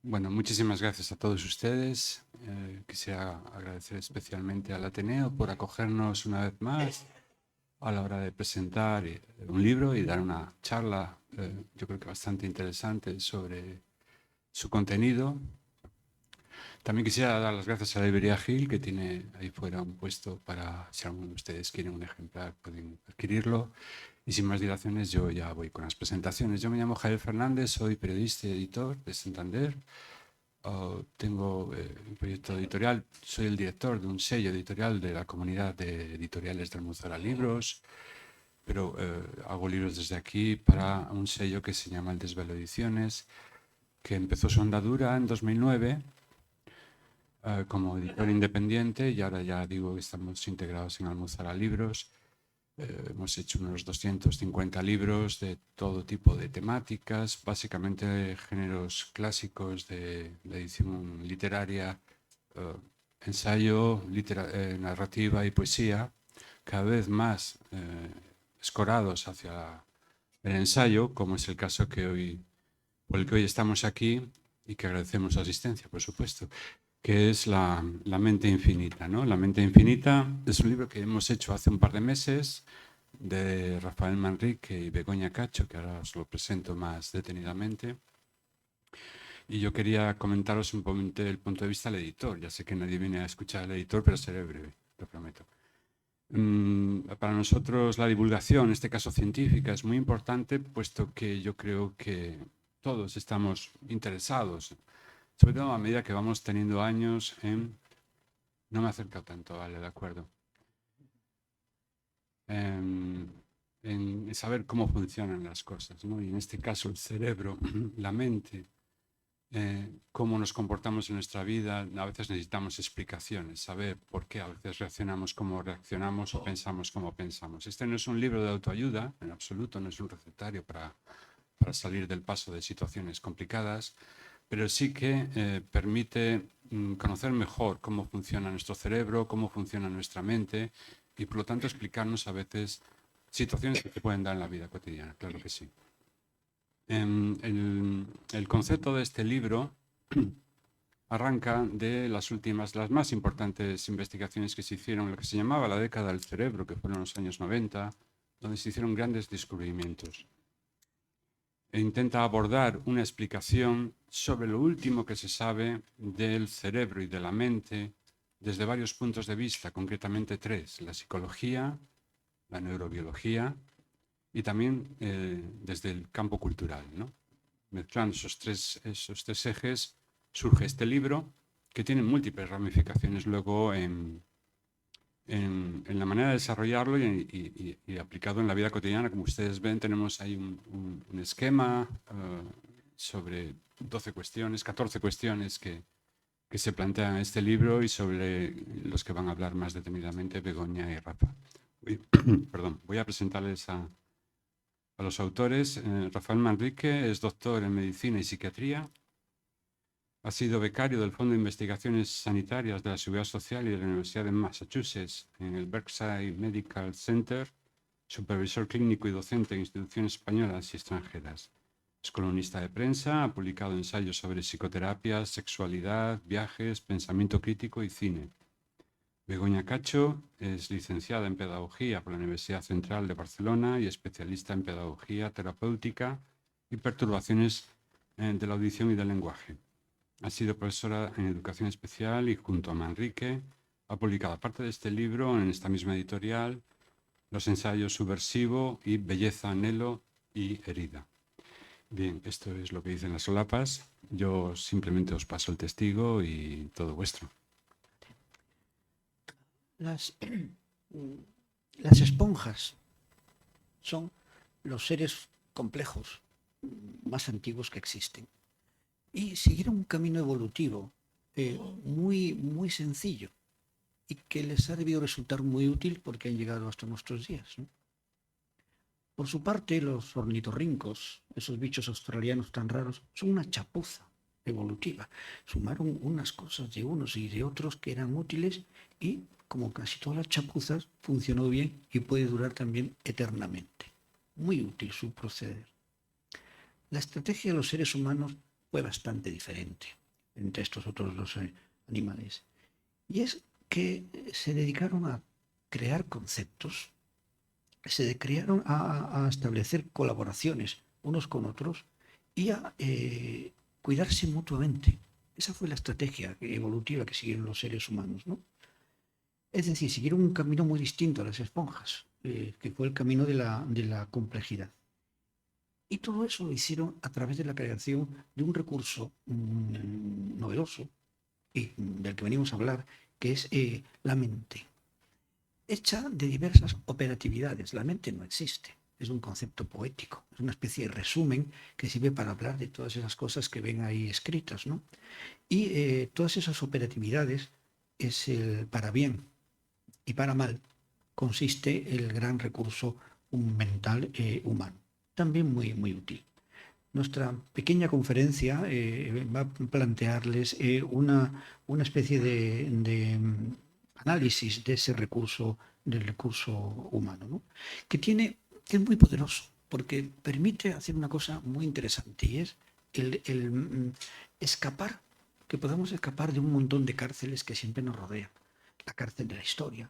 Bueno, muchísimas gracias a todos ustedes. Quisiera agradecer especialmente al Ateneo por acogernos una vez más a la hora de presentar un libro y dar una charla, yo creo que bastante interesante sobre su contenido. También quisiera dar las gracias a la Librería Gil, que tiene ahí fuera un puesto para, si alguno de ustedes quiere un ejemplar, pueden adquirirlo. Y sin más dilaciones, yo ya voy con las presentaciones. Yo me llamo Javier Fernández, soy periodista y editor de Santander. Tengo un proyecto editorial, soy el director de un sello editorial de la comunidad de editoriales del Almuzara Libros, pero hago libros desde aquí para un sello que se llama El Desvelo Ediciones, que empezó su andadura en 2009 como editor independiente y ahora ya digo que estamos integrados en Almuzara Libros. Hemos hecho unos 250 libros de todo tipo de temáticas, básicamente géneros clásicos de edición literaria, eh, ensayo, narrativa y poesía, cada vez más escorados hacia el ensayo, como es el caso por el que hoy estamos aquí y que agradecemos su asistencia, por supuesto, que es La mente infinita, ¿no? La mente infinita es un libro que hemos hecho hace un par de meses de Rafael Manrique y Begoña Cacho, que ahora os lo presento más detenidamente. Y yo quería comentaros un poco desde el punto de vista del editor. Ya sé que nadie viene a escuchar al editor, pero seré breve, lo prometo. Para nosotros la divulgación, en este caso científica, es muy importante, puesto que yo creo que todos estamos interesados, sobre todo a medida que vamos teniendo años en... No me acerco tanto, vale, de acuerdo. En saber cómo funcionan las cosas, ¿no? Y en este caso el cerebro, la mente, cómo nos comportamos en nuestra vida. A veces necesitamos explicaciones, saber por qué a veces reaccionamos como reaccionamos o pensamos como pensamos. Este no es un libro de autoayuda, en absoluto, no es un recetario para salir del paso de situaciones complicadas, pero sí que permite conocer mejor cómo funciona nuestro cerebro, cómo funciona nuestra mente y por lo tanto explicarnos a veces situaciones que se pueden dar en la vida cotidiana, claro que sí. El concepto de este libro arranca de las más importantes investigaciones que se hicieron en lo que se llamaba la década del cerebro, que fueron los años 90, donde se hicieron grandes descubrimientos. E intenta abordar una explicación sobre lo último que se sabe del cerebro y de la mente desde varios puntos de vista, concretamente tres: la psicología, la neurobiología y también desde el campo cultural, ¿no? Mezclando esos tres ejes surge este libro que tiene múltiples ramificaciones luego en la manera de desarrollarlo y aplicado en la vida cotidiana. Como ustedes ven, tenemos ahí un esquema sobre 12 cuestiones, 14 cuestiones que se plantean en este libro y sobre los que van a hablar más detenidamente Begoña y Rafa. Perdón, voy a presentarles a los autores. Rafael Manrique es doctor en Medicina y Psiquiatría. Ha sido becario del Fondo de Investigaciones Sanitarias de la Seguridad Social y de la Universidad de Massachusetts en el Berkshire Medical Center, supervisor clínico y docente en instituciones españolas y extranjeras. Es columnista de prensa, ha publicado ensayos sobre psicoterapia, sexualidad, viajes, pensamiento crítico y cine. Begoña Cacho es licenciada en Pedagogía por la Universidad Central de Barcelona y especialista en Pedagogía terapéutica y perturbaciones de la audición y del lenguaje. Ha sido profesora en Educación Especial y junto a Manrique ha publicado, aparte de este libro, en esta misma editorial, los ensayos Subversivo y Belleza, Anhelo y Herida. Bien, esto es lo que dicen las solapas. Yo simplemente os paso el testigo y todo vuestro. Las, las esponjas son los seres complejos más antiguos que existen y siguieron un camino evolutivo muy sencillo y que les ha debido resultar muy útil porque han llegado hasta nuestros días, ¿no? Por su parte, los ornitorrincos, esos bichos australianos tan raros, son una chapuza evolutiva. Sumaron unas cosas de unos y de otros que eran útiles y, como casi todas las chapuzas, funcionó bien y puede durar también eternamente. Muy útil su proceder. La estrategia de los seres humanos fue bastante diferente entre estos otros dos animales. Y es que se dedicaron a crear conceptos, se crearon a establecer colaboraciones unos con otros y a cuidarse mutuamente. Esa fue la estrategia evolutiva que siguieron los seres humanos, ¿no? Es decir, siguieron un camino muy distinto a las esponjas, que fue el camino de la complejidad. Y todo eso lo hicieron a través de la creación de un recurso novedoso y del que venimos a hablar, que es la mente, hecha de diversas operatividades. La mente no existe, es un concepto poético, es una especie de resumen que sirve para hablar de todas esas cosas que ven ahí escritas, ¿no? Y todas esas operatividades es el para bien y para mal consiste el gran recurso mental humano, también muy, muy útil. Nuestra pequeña conferencia va a plantearles una especie de análisis de ese recurso, del recurso humano, ¿no? Que es muy poderoso, porque permite hacer una cosa muy interesante, y es el escapar, que podamos escapar de un montón de cárceles que siempre nos rodean. La cárcel de la historia,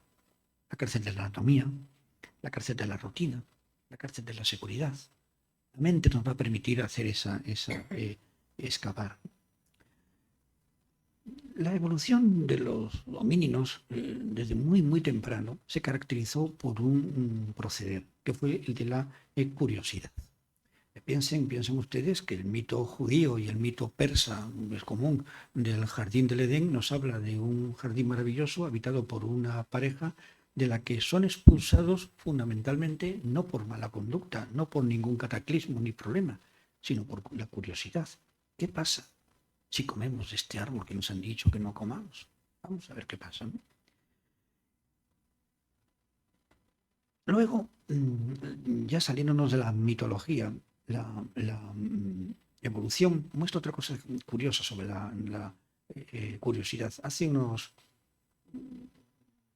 la cárcel de la anatomía, la cárcel de la rutina, la cárcel de la seguridad. La mente nos va a permitir hacer escapar. La evolución de los homínidos desde muy, muy temprano se caracterizó por un proceder, que fue el de la curiosidad. Piensen ustedes que el mito judío y el mito persa, es común, del jardín del Edén, nos habla de un jardín maravilloso habitado por una pareja de la que son expulsados fundamentalmente no por mala conducta, no por ningún cataclismo ni problema, sino por la curiosidad. ¿Qué pasa si comemos este árbol que nos han dicho que no comamos? Vamos a ver qué pasa, ¿no? Luego, ya saliéndonos de la mitología, la evolución muestra otra cosa curiosa sobre la curiosidad. Hace unos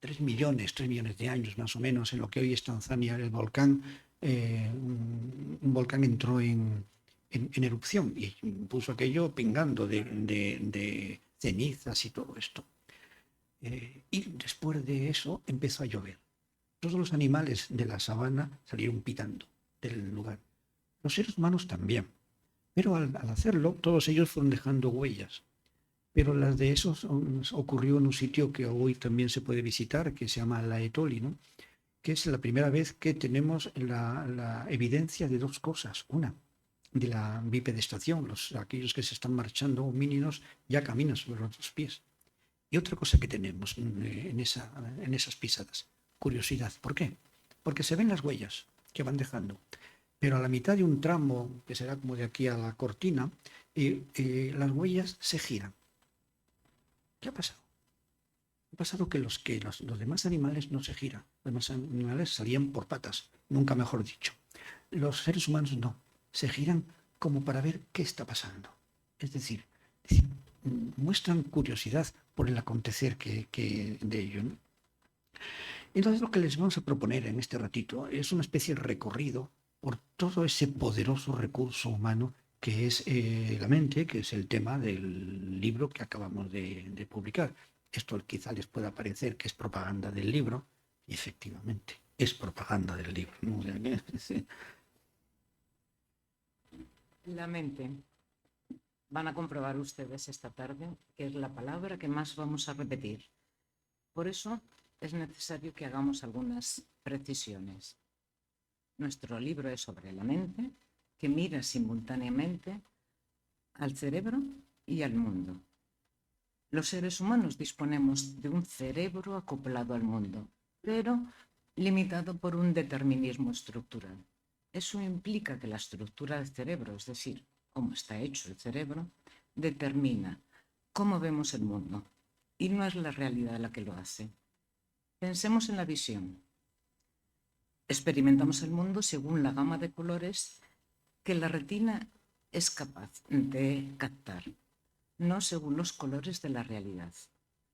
3 millones de años más o menos, en lo que hoy es Tanzania, el volcán, un volcán entró en erupción y puso aquello pingando de cenizas y todo esto. Y después de eso empezó a llover. Todos los animales de la sabana salieron pitando del lugar. Los seres humanos también. Pero al hacerlo, todos ellos fueron dejando huellas. Pero las de esos ocurrió en un sitio que hoy también se puede visitar, que se llama La Etoli, ¿no? Que es la primera vez que tenemos la evidencia de dos cosas. Una, de la bipedestación, aquellos que se están marchando homínidos ya caminan sobre los dos pies. Y otra cosa que tenemos en esas pisadas, curiosidad. ¿Por qué? Porque se ven las huellas que van dejando. Pero a la mitad de un tramo, que será como de aquí a la cortina, las huellas se giran. ¿Qué ha pasado? Ha pasado que los demás animales no se giran. Los demás animales salían por patas, nunca mejor dicho. Los seres humanos no. Se giran como para ver qué está pasando. Es decir, muestran curiosidad por el acontecer de ello, ¿no? Entonces lo que les vamos a proponer en este ratito es una especie de recorrido por todo ese poderoso recurso humano que es la mente, que es el tema del libro que acabamos de publicar. Esto quizá les pueda parecer que es propaganda del libro, y efectivamente es propaganda del libro, ¿no? La mente. Van a comprobar ustedes esta tarde que es la palabra que más vamos a repetir. Por eso es necesario que hagamos algunas precisiones. Nuestro libro es sobre la mente, que mira simultáneamente al cerebro y al mundo. Los seres humanos disponemos de un cerebro acoplado al mundo, pero limitado por un determinismo estructural. Eso implica que la estructura del cerebro, es decir, cómo está hecho el cerebro, determina cómo vemos el mundo, y no es la realidad la que lo hace. Pensemos en la visión. Experimentamos el mundo según la gama de colores que la retina es capaz de captar, no según los colores de la realidad.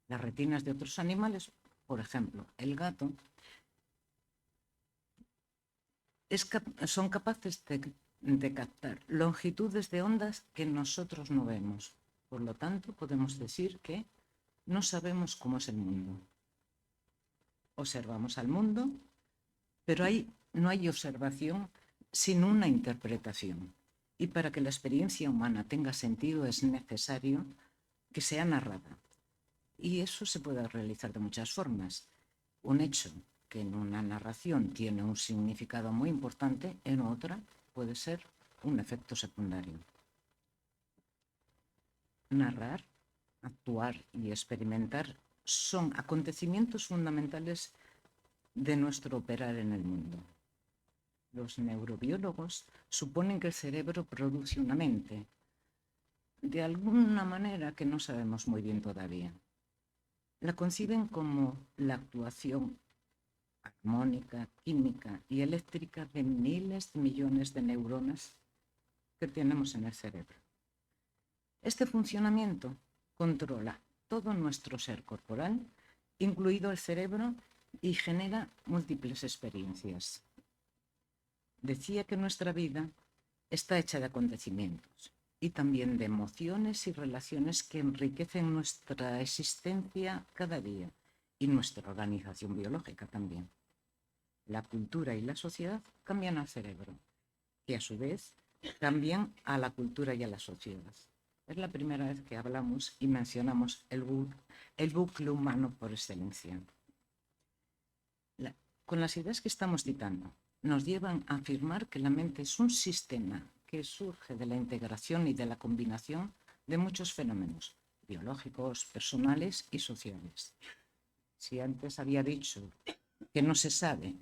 Las retinas de otros animales, por ejemplo, el gato, son capaces de captar longitudes de ondas que nosotros no vemos. Por lo tanto, podemos decir que no sabemos cómo es el mundo. Observamos al mundo, pero no hay observación sin una interpretación. Y para que la experiencia humana tenga sentido es necesario que sea narrada. Y eso se puede realizar de muchas formas. Un hecho que en una narración tiene un significado muy importante, en otra puede ser un efecto secundario. Narrar, actuar y experimentar son acontecimientos fundamentales de nuestro operar en el mundo. Los neurobiólogos suponen que el cerebro produce una mente, de alguna manera que no sabemos muy bien todavía. La conciben como la actuación armónica, química y eléctrica de miles de millones de neuronas que tenemos en el cerebro. Este funcionamiento controla todo nuestro ser corporal, incluido el cerebro, y genera múltiples experiencias. Decía que nuestra vida está hecha de acontecimientos y también de emociones y relaciones que enriquecen nuestra existencia cada día y nuestra organización biológica también. La cultura y la sociedad cambian al cerebro, que a su vez cambian a la cultura y a la sociedad. Es la primera vez que hablamos y mencionamos el bucle humano por excelencia. Con las ideas que estamos citando, nos llevan a afirmar que la mente es un sistema que surge de la integración y de la combinación de muchos fenómenos biológicos, personales y sociales. Si antes había dicho que no se sabe,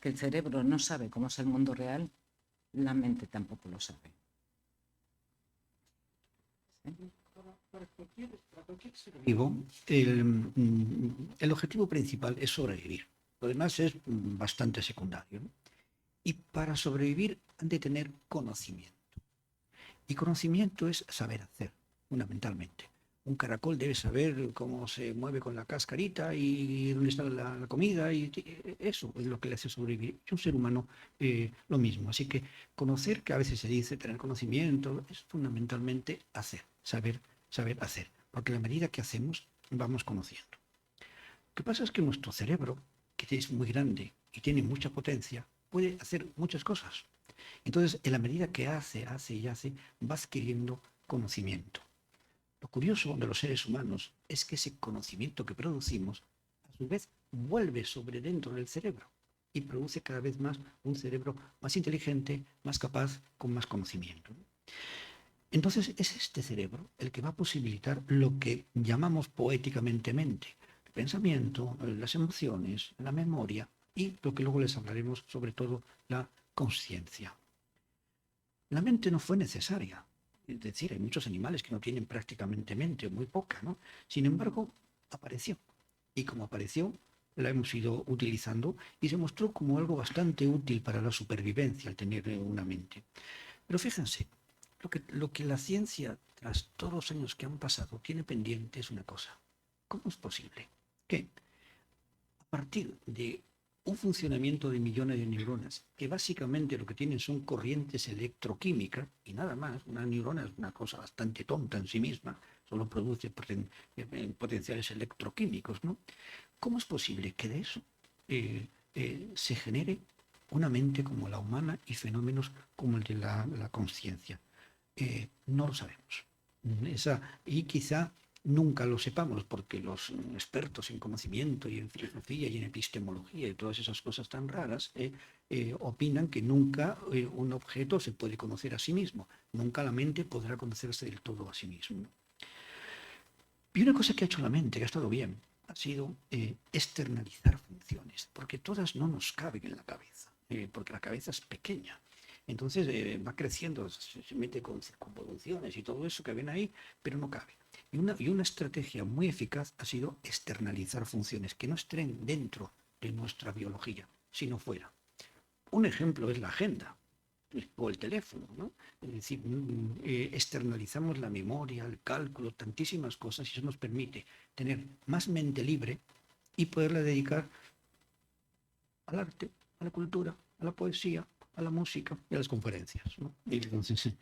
que el cerebro no sabe cómo es el mundo real, la mente tampoco lo sabe. ¿Sí? Para cualquier ser vivo, el objetivo principal es sobrevivir. Lo demás es bastante secundario, ¿no? Y para sobrevivir han de tener conocimiento. Y conocimiento es saber hacer, fundamentalmente. Un caracol debe saber cómo se mueve con la cascarita y dónde está la comida, y eso es lo que le hace sobrevivir. Y un ser humano lo mismo. Así que conocer, que a veces se dice tener conocimiento, es fundamentalmente hacer, saber hacer. Porque a la medida que hacemos, vamos conociendo. Lo que pasa es que nuestro cerebro, que es muy grande y tiene mucha potencia, puede hacer muchas cosas. Entonces, en la medida que hace, va adquiriendo conocimiento. Lo curioso de los seres humanos es que ese conocimiento que producimos, a su vez, vuelve sobre dentro del cerebro y produce cada vez más un cerebro más inteligente, más capaz, con más conocimiento. Entonces, es este cerebro el que va a posibilitar lo que llamamos poéticamente mente: el pensamiento, las emociones, la memoria y lo que luego les hablaremos, sobre todo, la conciencia. La mente no fue necesaria. Es decir, hay muchos animales que no tienen prácticamente mente, muy poca, ¿no? Sin embargo, apareció. Y como apareció, la hemos ido utilizando y se mostró como algo bastante útil para la supervivencia, al tener una mente. Pero fíjense, lo que la ciencia, tras todos los años que han pasado, tiene pendiente es una cosa. ¿Cómo es posible que a partir de un funcionamiento de millones de neuronas, que básicamente lo que tienen son corrientes electroquímicas y nada más? Una neurona es una cosa bastante tonta en sí misma, solo produce potenciales electroquímicos, ¿no? ¿Cómo es posible que de eso se genere una mente como la humana y fenómenos como el de la conciencia? No lo sabemos. Y quizá nunca lo sepamos, porque los expertos en conocimiento y en filosofía y en epistemología y todas esas cosas tan raras opinan que nunca un objeto se puede conocer a sí mismo, nunca la mente podrá conocerse del todo a sí mismo. Y una cosa que ha hecho la mente, que ha estado bien, ha sido externalizar funciones, porque todas no nos caben en la cabeza, porque la cabeza es pequeña. Entonces va creciendo, se mete con circunvoluciones y todo eso que ven ahí, pero no cabe. Y una estrategia muy eficaz ha sido externalizar funciones que no estén dentro de nuestra biología, sino fuera. Un ejemplo es la agenda o el teléfono, ¿no? Es decir, externalizamos la memoria, el cálculo, tantísimas cosas, y eso nos permite tener más mente libre y poderla dedicar al arte, a la cultura, a la poesía, a la música y a las conferencias, ¿no? Y entonces,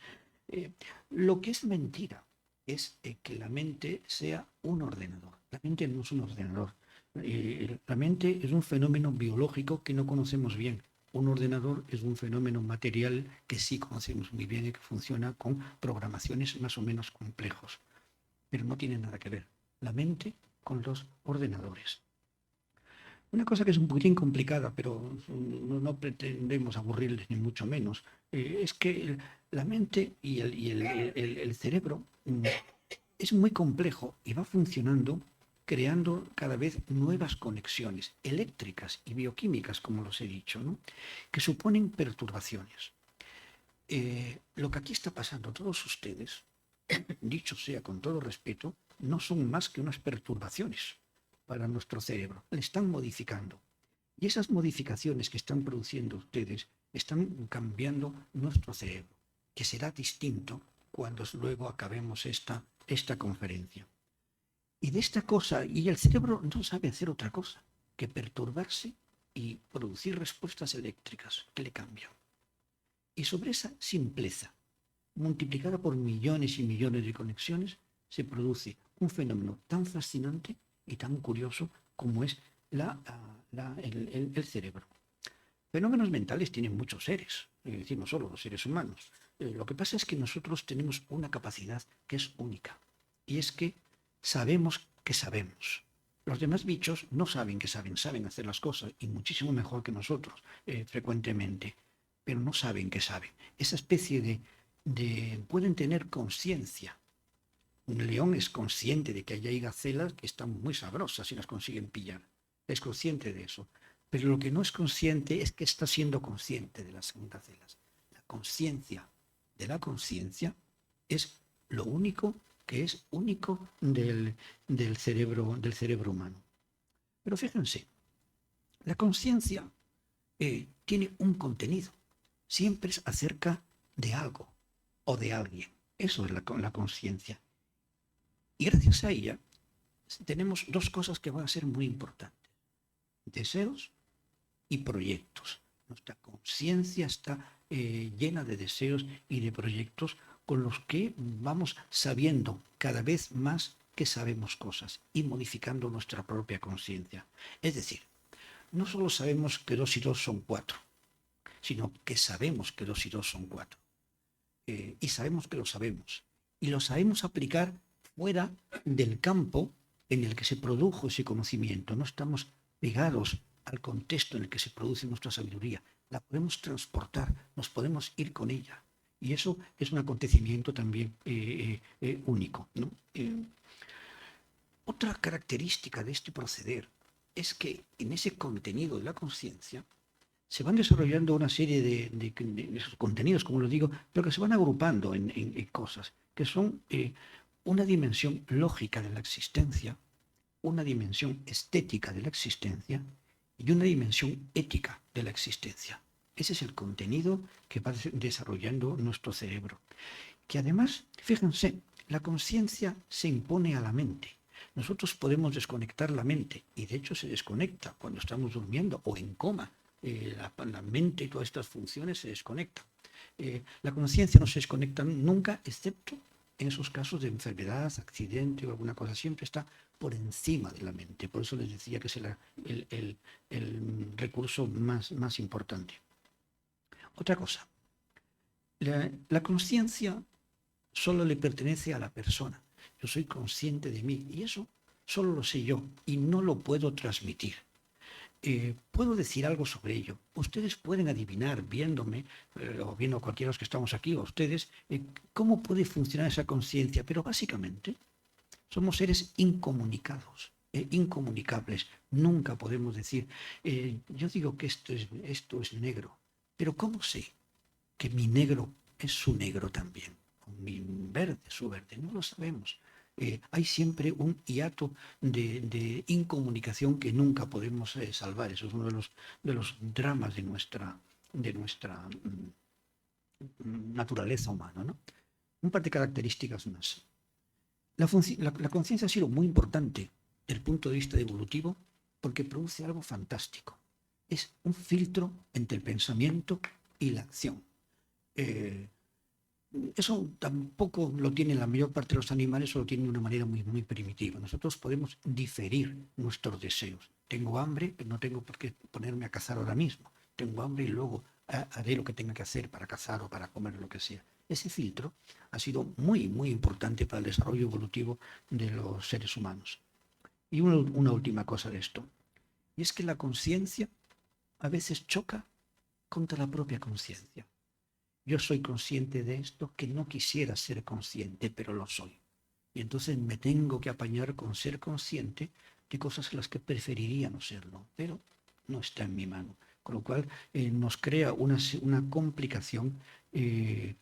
lo que es mentira es que la mente sea un ordenador. La mente no es un ordenador. La mente es un fenómeno biológico que no conocemos bien. Un ordenador es un fenómeno material que sí conocemos muy bien y que funciona con programaciones más o menos complejos. Pero no tiene nada que ver la mente con los ordenadores. Una cosa que es un poquitín complicada, pero no pretendemos aburrirles ni mucho menos, es que la mente y el cerebro es muy complejo y va funcionando creando cada vez nuevas conexiones eléctricas y bioquímicas, como los he dicho, ¿no? Que suponen perturbaciones. Lo que aquí está pasando a todos ustedes, dicho sea con todo respeto, no son más que unas perturbaciones para nuestro cerebro. Le están modificando. Y esas modificaciones que están produciendo ustedes están cambiando nuestro cerebro, que será distinto cuando luego acabemos esta conferencia. Y de esta cosa, y el cerebro no sabe hacer otra cosa que perturbarse y producir respuestas eléctricas que le cambian. Y sobre esa simpleza, multiplicada por millones y millones de conexiones, se produce un fenómeno tan fascinante y tan curioso como es el cerebro. Fenómenos mentales tienen muchos seres, es decir, no solo los seres humanos. Lo que pasa es que nosotros tenemos una capacidad que es única, y es que sabemos que sabemos. Los demás bichos no saben que saben, saben hacer las cosas, y muchísimo mejor que nosotros, frecuentemente, pero no saben que saben. Esa especie pueden tener conciencia. Un león es consciente de que hay gacelas que están muy sabrosas y las consiguen pillar. Es consciente de eso. Pero lo que no es consciente es que está siendo consciente de las gacelas. La conciencia de la conciencia es lo único que es único del cerebro humano. Pero fíjense, la conciencia tiene un contenido. Siempre es acerca de algo o de alguien. Eso es la conciencia. Y gracias a ella tenemos dos cosas que van a ser muy importantes. Deseos y proyectos. Nuestra conciencia está llena de deseos y de proyectos con los que vamos sabiendo cada vez más que sabemos cosas y modificando nuestra propia conciencia. Es decir, no solo sabemos que 2 y 2 son 4, sino que sabemos que 2 y 2 son 4. Y sabemos que lo sabemos. Y lo sabemos aplicar fuera del campo en el que se produjo ese conocimiento. No estamos pegados al contexto en el que se produce nuestra sabiduría. La podemos transportar, nos podemos ir con ella. Y eso es un acontecimiento también único, ¿no? Otra característica de este proceder es que en ese contenido de la conciencia se van desarrollando una serie de esos contenidos, como lo digo, pero que se van agrupando en cosas que son una dimensión lógica de la existencia, una dimensión estética de la existencia y una dimensión ética de la existencia. Ese es el contenido que va desarrollando nuestro cerebro. Que además, fíjense, la conciencia se impone a la mente. Nosotros podemos desconectar la mente, y de hecho se desconecta cuando estamos durmiendo o en coma. La mente y todas estas funciones se desconectan. La conciencia no se desconecta nunca, excepto en esos casos de enfermedad, accidente o alguna cosa. Siempre está por encima de la mente. Por eso les decía que es el recurso más importante. Otra cosa, la conciencia solo le pertenece a la persona. Yo soy consciente de mí y eso solo lo sé yo y no lo puedo transmitir. Puedo decir algo sobre ello. Ustedes pueden adivinar viéndome, o viendo cualquiera de los que estamos aquí, o ustedes, cómo puede funcionar esa conciencia. Pero básicamente somos seres incomunicados, incomunicables. Nunca podemos decir, yo digo que esto es negro, pero ¿cómo sé que mi negro es su negro también? O mi verde es su verde. No lo sabemos. Hay siempre un hiato de incomunicación que nunca podemos salvar. Eso es uno de los dramas de nuestra naturaleza humana, ¿no? Un par de características más. La conciencia ha sido muy importante desde el punto de vista evolutivo porque produce algo fantástico. Es un filtro entre el pensamiento y la acción. Eso tampoco lo tiene la mayor parte de los animales, o lo tienen de una manera muy, muy primitiva. Nosotros podemos diferir nuestros deseos. Tengo hambre, pero no tengo por qué ponerme a cazar ahora mismo. Tengo hambre y luego haré lo que tenga que hacer para cazar o para comer lo que sea. Ese filtro ha sido muy, muy importante para el desarrollo evolutivo de los seres humanos. Y una última cosa de esto, y es que la conciencia a veces choca contra la propia conciencia. Yo soy consciente de esto que no quisiera ser consciente, pero lo soy. Y entonces me tengo que apañar con ser consciente de cosas en las que preferiría no serlo, pero no está en mi mano. Con lo cual nos crea una complicación que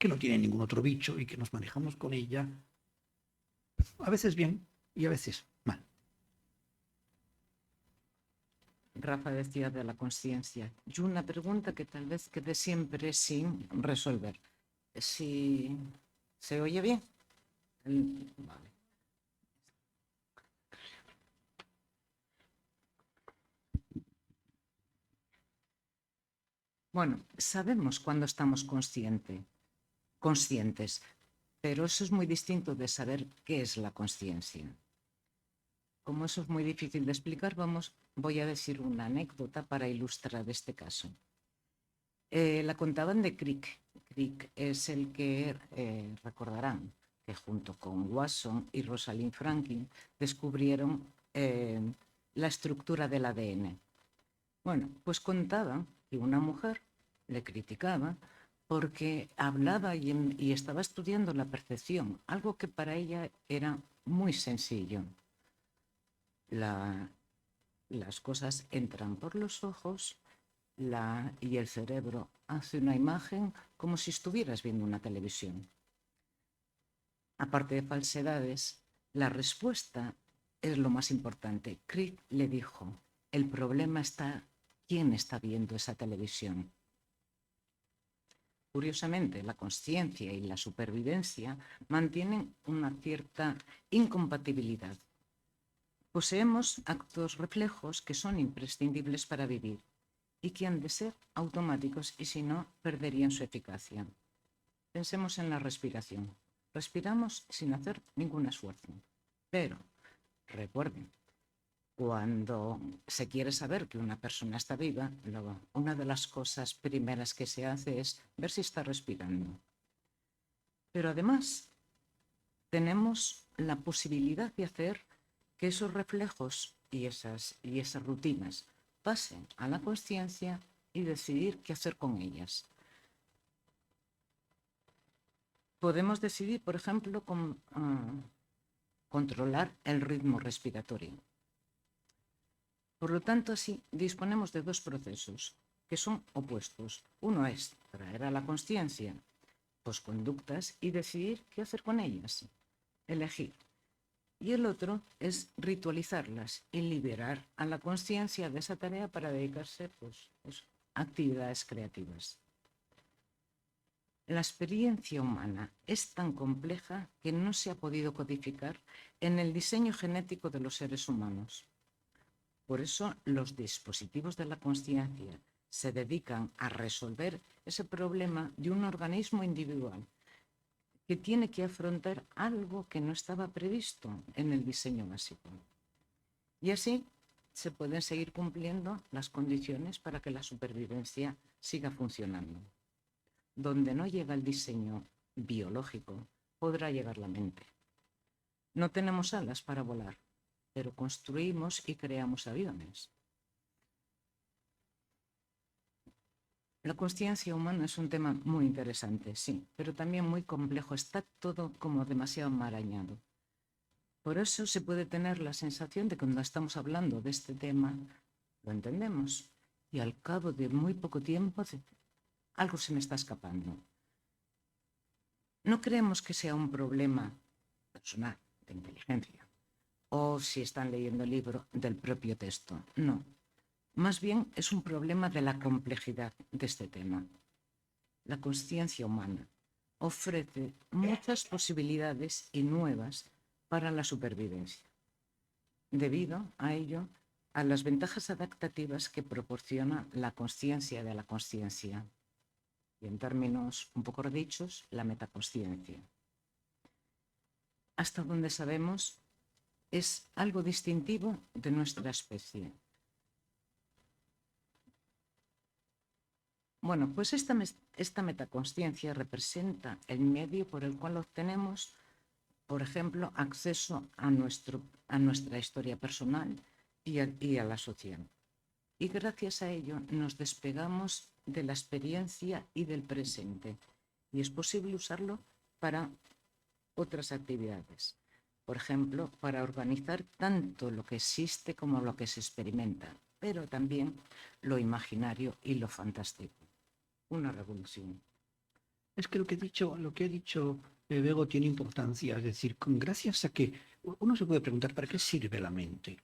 no tiene ningún otro bicho y que nos manejamos con ella a veces bien y a veces mal. Rafa decía de la conciencia. Y una pregunta que tal vez quede siempre sin resolver. Si se oye bien. Vale. Bueno, sabemos cuando estamos conscientes, pero eso es muy distinto de saber qué es la conciencia. Como eso es muy difícil de explicar, voy a decir una anécdota para ilustrar este caso. La contaban de Crick. Crick es el que recordarán que junto con Watson y Rosalind Franklin descubrieron la estructura del ADN. Bueno, pues contaba que una mujer le criticaba porque hablaba y estaba estudiando la percepción, algo que para ella era muy sencillo. Las cosas entran por los ojos y el cerebro hace una imagen como si estuvieras viendo una televisión. Aparte de falsedades, la respuesta es lo más importante. Crick le dijo, el problema está quién está viendo esa televisión. Curiosamente, la consciencia y la supervivencia mantienen una cierta incompatibilidad. Poseemos actos reflejos que son imprescindibles para vivir y que han de ser automáticos y si no, perderían su eficacia. Pensemos en la respiración. Respiramos sin hacer ningún esfuerzo. Pero, recuerden, cuando se quiere saber que una persona está viva, una de las cosas primeras que se hace es ver si está respirando. Pero además, tenemos la posibilidad de hacer que esos reflejos y esas rutinas pasen a la consciencia y decidir qué hacer con ellas. Podemos decidir, por ejemplo, controlar el ritmo respiratorio. Por lo tanto, así disponemos de dos procesos que son opuestos. Uno es traer a la consciencia conductas y decidir qué hacer con ellas, elegir. Y el otro es ritualizarlas y liberar a la consciencia de esa tarea para dedicarse a actividades creativas. La experiencia humana es tan compleja que no se ha podido codificar en el diseño genético de los seres humanos. Por eso los dispositivos de la consciencia se dedican a resolver ese problema de un organismo individual que tiene que afrontar algo que no estaba previsto en el diseño básico. Y así se pueden seguir cumpliendo las condiciones para que la supervivencia siga funcionando. Donde no llega el diseño biológico, podrá llegar la mente. No tenemos alas para volar, pero construimos y creamos aviones. La consciencia humana es un tema muy interesante, sí, pero también muy complejo. Está todo como demasiado enmarañado. Por eso se puede tener la sensación de que cuando estamos hablando de este tema, lo entendemos. Y al cabo de muy poco tiempo, algo se me está escapando. No creemos que sea un problema personal, de inteligencia, o si están leyendo el libro del propio texto. No. Más bien es un problema de la complejidad de este tema. La consciencia humana ofrece muchas posibilidades y nuevas para la supervivencia. Debido a ello, a las ventajas adaptativas que proporciona la consciencia de la consciencia, y en términos un poco redichos, la metaconsciencia. Hasta donde sabemos, es algo distintivo de nuestra especie. Bueno, pues esta metaconsciencia representa el medio por el cual obtenemos, por ejemplo, acceso a nuestra historia personal y a la social. Y gracias a ello nos despegamos de la experiencia y del presente. Y es posible usarlo para otras actividades. Por ejemplo, para organizar tanto lo que existe como lo que se experimenta, pero también lo imaginario y lo fantástico. Una revolución. Es que lo que ha dicho Bego tiene importancia. Es decir, gracias a que uno se puede preguntar ¿para qué sirve la mente?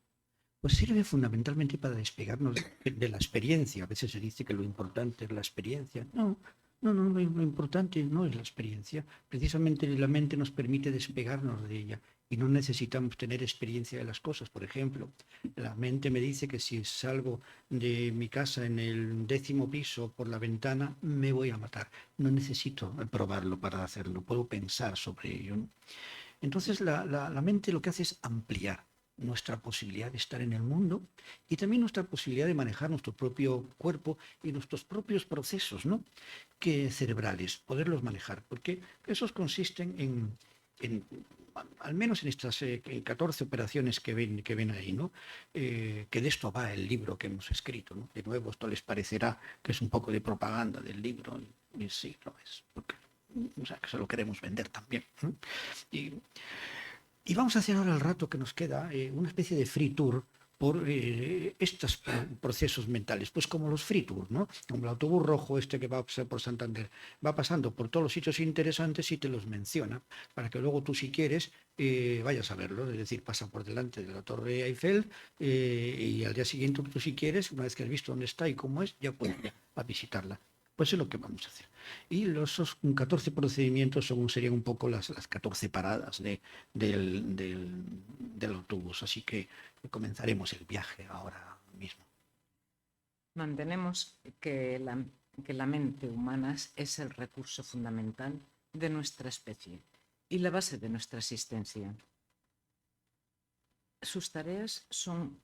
Pues sirve fundamentalmente para despegarnos de la experiencia. A veces se dice que lo importante es la experiencia. No, lo importante no es la experiencia. Precisamente la mente nos permite despegarnos de ella y no necesitamos tener experiencia de las cosas. Por ejemplo, la mente me dice que si salgo de mi casa en el 10º piso por la ventana, me voy a matar. No necesito probarlo para hacerlo, puedo pensar sobre ello, ¿no? Entonces la mente lo que hace es ampliar nuestra posibilidad de estar en el mundo y también nuestra posibilidad de manejar nuestro propio cuerpo y nuestros propios procesos, ¿no? Que cerebrales, poderlos manejar, porque esos consisten al menos en estas 14 operaciones que ven ahí, ¿no? Que de esto va el libro que hemos escrito, ¿no? De nuevo, esto les parecerá que es un poco de propaganda del libro, y sí, lo es, porque, o sea, que se lo queremos vender también, ¿no? Y vamos a hacer ahora el rato que nos queda una especie de free tour por estos procesos mentales, pues como los free tours, ¿no? Como el autobús rojo este que va por Santander, va pasando por todos los sitios interesantes y te los menciona, para que luego tú si quieres vayas a verlos, es decir, pasa por delante de la Torre Eiffel y al día siguiente tú si quieres, una vez que has visto dónde está y cómo es, ya puedes ir a visitarla. Pues es lo que vamos a hacer. Y esos 14 procedimientos serían un poco las 14 paradas del autobús. Así que comenzaremos el viaje ahora mismo. Mantenemos que la mente humana es el recurso fundamental de nuestra especie y la base de nuestra existencia. Sus tareas son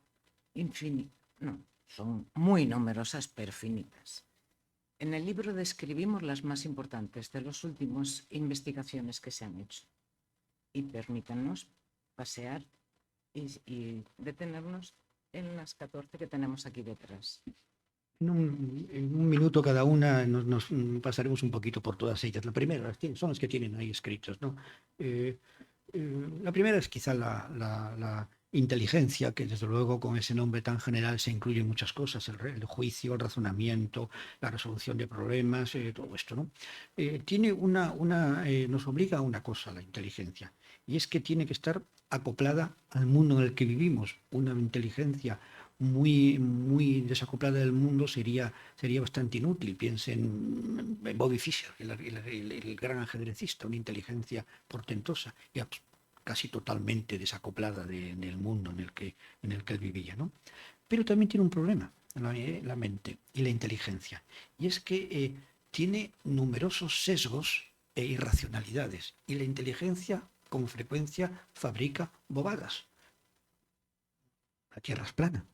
son muy numerosas pero finitas. En el libro describimos las más importantes de las últimas investigaciones que se han hecho. Y permítanos pasear y detenernos en las 14 que tenemos aquí detrás. En un minuto cada una nos pasaremos un poquito por todas ellas. La primera son las que tienen ahí escritas, ¿no? La primera es quizá la inteligencia, que desde luego con ese nombre tan general se incluyen muchas cosas, el juicio, el razonamiento, la resolución de problemas, todo esto, ¿no? Nos obliga a una cosa, la inteligencia, y es que tiene que estar acoplada al mundo en el que vivimos. Una inteligencia muy desacoplada del mundo sería bastante inútil. Piensen en Bobby Fischer, el gran ajedrecista, una inteligencia portentosa y casi totalmente desacoplada del mundo en el que él vivía, ¿no? Pero también tiene un problema, la mente y la inteligencia, y es que tiene numerosos sesgos e irracionalidades, y la inteligencia con frecuencia fabrica bobadas. La Tierra es plana.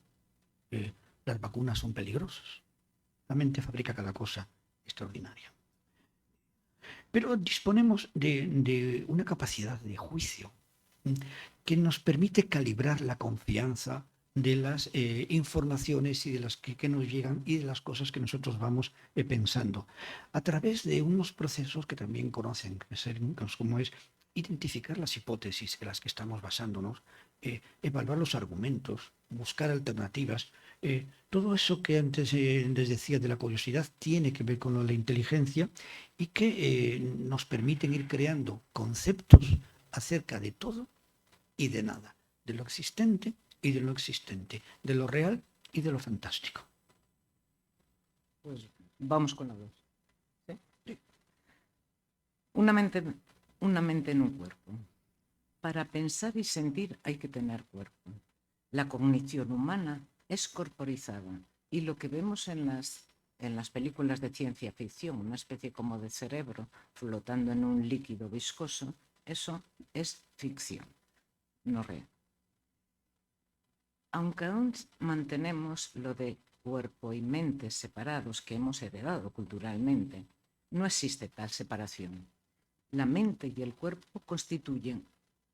Las vacunas son peligrosas. La mente fabrica cada cosa extraordinaria. Pero disponemos de una capacidad de juicio que nos permite calibrar la confianza de las informaciones y de las que nos llegan y de las cosas que nosotros vamos pensando a través de unos procesos que también conocen, como es identificar las hipótesis en las que estamos basándonos, evaluar los argumentos, buscar alternativas. Todo eso que antes les decía de la curiosidad tiene que ver con la inteligencia y que nos permiten ir creando conceptos acerca de todo y de nada, de lo existente y de lo existente, de lo real y de lo fantástico. Pues vamos con la dos. ¿Sí? Sí. Una mente en un cuerpo. Para pensar y sentir hay que tener cuerpo. La cognición humana es corporizada. Y lo que vemos en las películas de ciencia ficción, una especie como de cerebro flotando en un líquido viscoso, eso es ficción, no real. Aunque aún mantenemos lo de cuerpo y mente separados que hemos heredado culturalmente, no existe tal separación. La mente y el cuerpo constituyen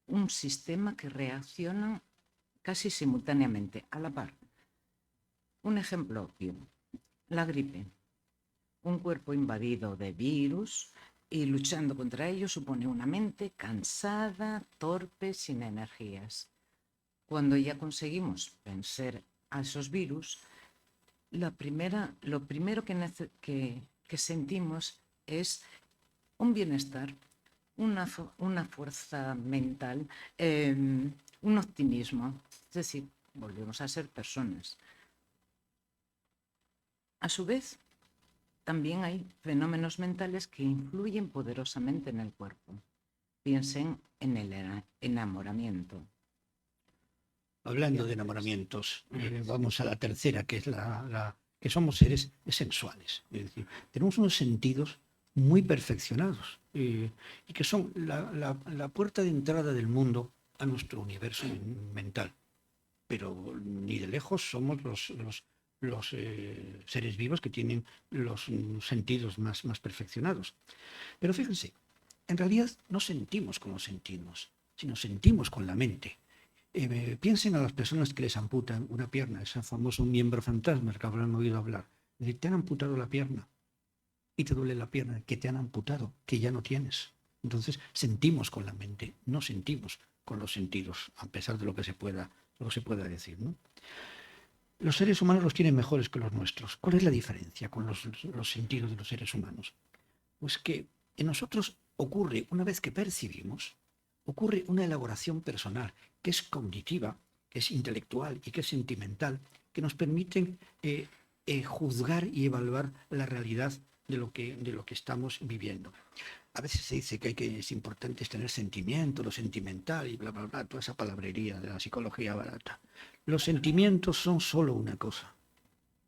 un sistema que reaccionan casi simultáneamente, a la par. Un ejemplo obvio, la gripe. Un cuerpo invadido de virus y luchando contra ello supone una mente cansada, torpe, sin energías. Cuando ya conseguimos vencer a esos virus, lo primero que sentimos es un bienestar, una fuerza mental, un optimismo. Es decir, volvemos a ser personas. A su vez, también hay fenómenos mentales que influyen poderosamente en el cuerpo. Piensen en el enamoramiento. Hablando de enamoramientos, vamos a la tercera, que es que somos seres sensuales. Es decir, tenemos unos sentidos muy perfeccionados y que son la puerta de entrada del mundo a nuestro universo mental. Pero ni de lejos somos los seres vivos que tienen los sentidos más perfeccionados. Pero fíjense, en realidad no sentimos como sentimos, sino sentimos con la mente. Piensen a las personas que les amputan una pierna, ese famoso miembro fantasma que habrán oído hablar. Es decir, te han amputado la pierna y te duele la pierna que te han amputado, que ya no tienes. Entonces sentimos con la mente, no sentimos con los sentidos, a pesar de lo que se pueda decir, ¿no? Los seres humanos los tienen mejores que los nuestros. ¿Cuál es la diferencia con los sentidos de los seres humanos? Pues que en nosotros ocurre, una vez que percibimos, ocurre una elaboración personal que es cognitiva, que es intelectual y que es sentimental, que nos permiten juzgar y evaluar la realidad de lo que estamos viviendo. A veces se dice que es importante tener sentimiento, lo sentimental y bla, bla, bla, toda esa palabrería de la psicología barata. Los sentimientos son solo una cosa,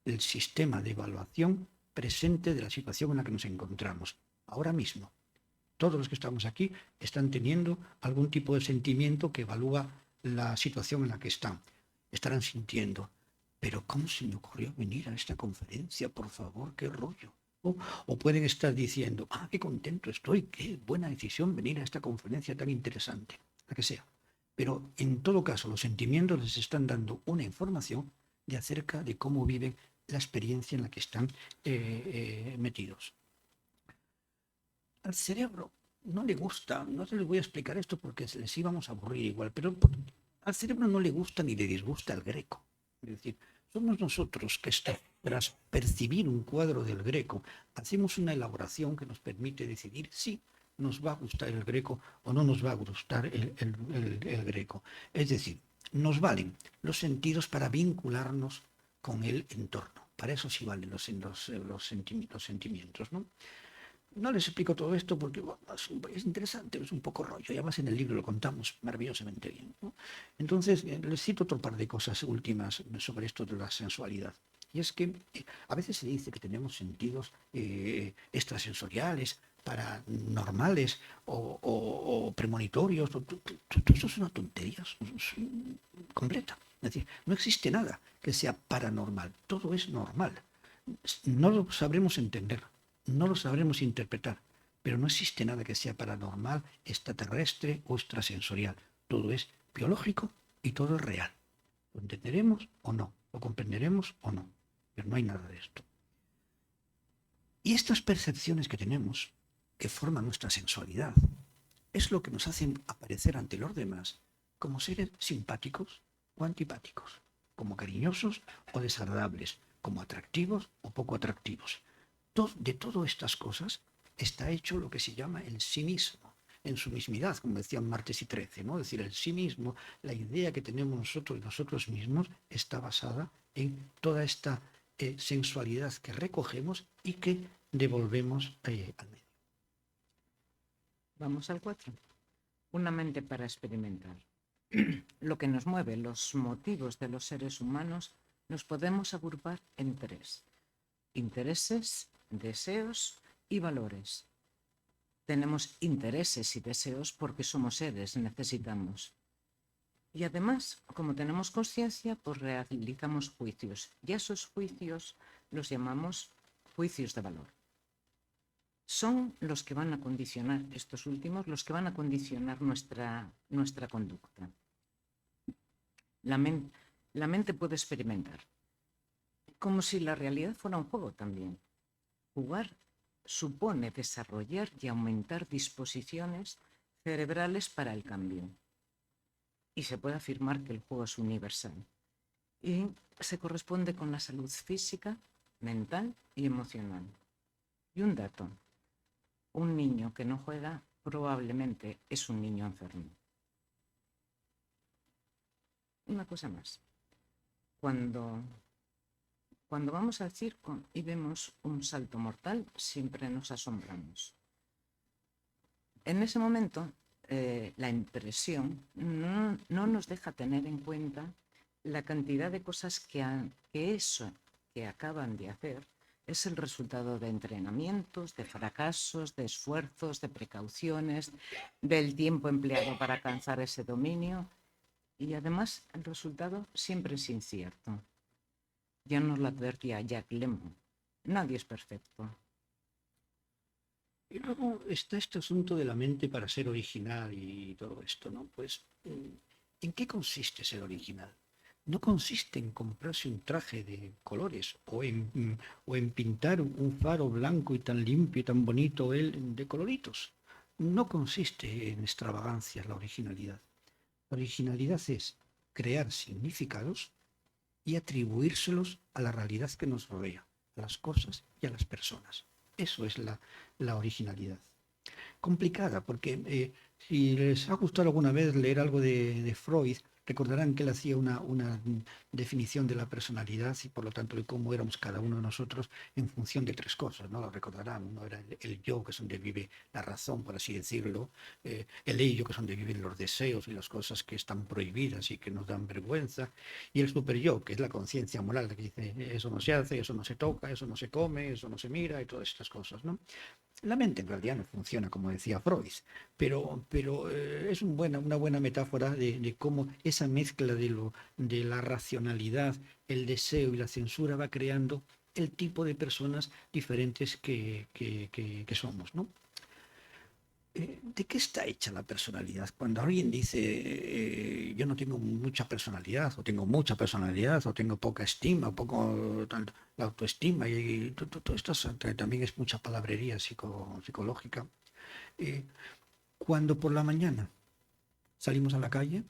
el sistema de evaluación presente de la situación en la que nos encontramos. Ahora mismo, todos los que estamos aquí están teniendo algún tipo de sentimiento que evalúa la situación en la que están. Estarán sintiendo, pero ¿cómo se me ocurrió venir a esta conferencia? Por favor, qué rollo. O pueden estar diciendo, qué contento estoy, qué buena decisión venir a esta conferencia tan interesante, la que sea. Pero en todo caso, los sentimientos les están dando una información de acerca de cómo viven la experiencia en la que están metidos. Al cerebro no le gusta, no les voy a explicar esto porque les íbamos a aburrir igual, pero al cerebro no le gusta ni le disgusta el Greco. Es decir, somos nosotros que tras percibir un cuadro del Greco, hacemos una elaboración que nos permite decidir si nos va a gustar el Greco o no nos va a gustar el Greco. Es decir, nos valen los sentidos para vincularnos con el entorno. Para eso sí valen los sentimientos, ¿no? No les explico todo esto porque es interesante, es un poco rollo, y además en el libro lo contamos maravillosamente bien, ¿no? Entonces, les cito otro par de cosas últimas sobre esto de la sensualidad. Y es que a veces se dice que tenemos sentidos extrasensoriales, paranormales o premonitorios. Todo eso es una tontería completa. Es decir, no existe nada que sea paranormal, todo es normal. No lo sabremos entender, no lo sabremos interpretar, pero no existe nada que sea paranormal, extraterrestre o extrasensorial. Todo es biológico y todo es real. ¿Lo entenderemos o no? ¿Lo comprenderemos o no? Pero no hay nada de esto. Y estas percepciones que tenemos, que forman nuestra sensualidad, es lo que nos hacen aparecer ante los demás como seres simpáticos o antipáticos, como cariñosos o desagradables, como atractivos o poco atractivos. De todas estas cosas está hecho lo que se llama el sí mismo, en su mismidad, como decían Martes y Trece, ¿no? Es decir, el sí mismo, la idea que tenemos nosotros de nosotros mismos está basada en toda esta sensualidad que recogemos y que devolvemos al medio. Vamos al 4. Una mente para experimentar. Lo que nos mueve, los motivos de los seres humanos nos podemos agrupar en tres: intereses, deseos y valores. Tenemos intereses y deseos porque somos seres, necesitamos. Y además, como tenemos conciencia, pues realizamos juicios. Y a esos juicios los llamamos juicios de valor. Son los que van a condicionar, estos últimos, los que van a condicionar nuestra conducta. La mente puede experimentar, como si la realidad fuera un juego también. Jugar supone desarrollar y aumentar disposiciones cerebrales para el cambio. Y se puede afirmar que el juego es universal y se corresponde con la salud física, mental y emocional. Y un dato: un niño que no juega probablemente es un niño enfermo. Una cosa más. Cuando vamos al circo y vemos un salto mortal, siempre nos asombramos. En ese momento, la impresión no nos deja tener en cuenta la cantidad de cosas que eso que acaban de hacer es el resultado de entrenamientos, de fracasos, de esfuerzos, de precauciones, del tiempo empleado para alcanzar ese dominio. Y además el resultado siempre es incierto. Ya nos lo advertía Jack Lemmon: nadie es perfecto. Y luego está este asunto de la mente para ser original y todo esto, ¿no? Pues, ¿en qué consiste ser original? No consiste en comprarse un traje de colores o en pintar un faro blanco y tan limpio y tan bonito de coloritos. No consiste en extravagancias la originalidad. La originalidad es crear significados y atribuírselos a la realidad que nos rodea, a las cosas y a las personas. Eso es la originalidad. Complicada, porque si les ha gustado alguna vez leer algo de Freud, recordarán que él hacía una definición de la personalidad y por lo tanto de cómo éramos cada uno de nosotros en función de tres cosas, ¿no? Lo recordarán. Uno era el yo, que es donde vive la razón, por así decirlo, el ello, que es donde viven los deseos y las cosas que están prohibidas y que nos dan vergüenza, y el superyo, que es la conciencia moral, que dice eso no se hace, eso no se toca, eso no se come, eso no se mira y todas estas cosas, ¿no? La mente en realidad no funciona como decía Freud, pero es una buena metáfora de cómo esa mezcla de la racionalidad, el deseo y la censura va creando el tipo de personas diferentes que somos, ¿no? ¿De qué está hecha la personalidad? Cuando alguien dice yo no tengo mucha personalidad, o tengo mucha personalidad, o tengo poca estima, la autoestima, y todo esto también es mucha palabrería psicológica. Cuando por la mañana salimos a la calle,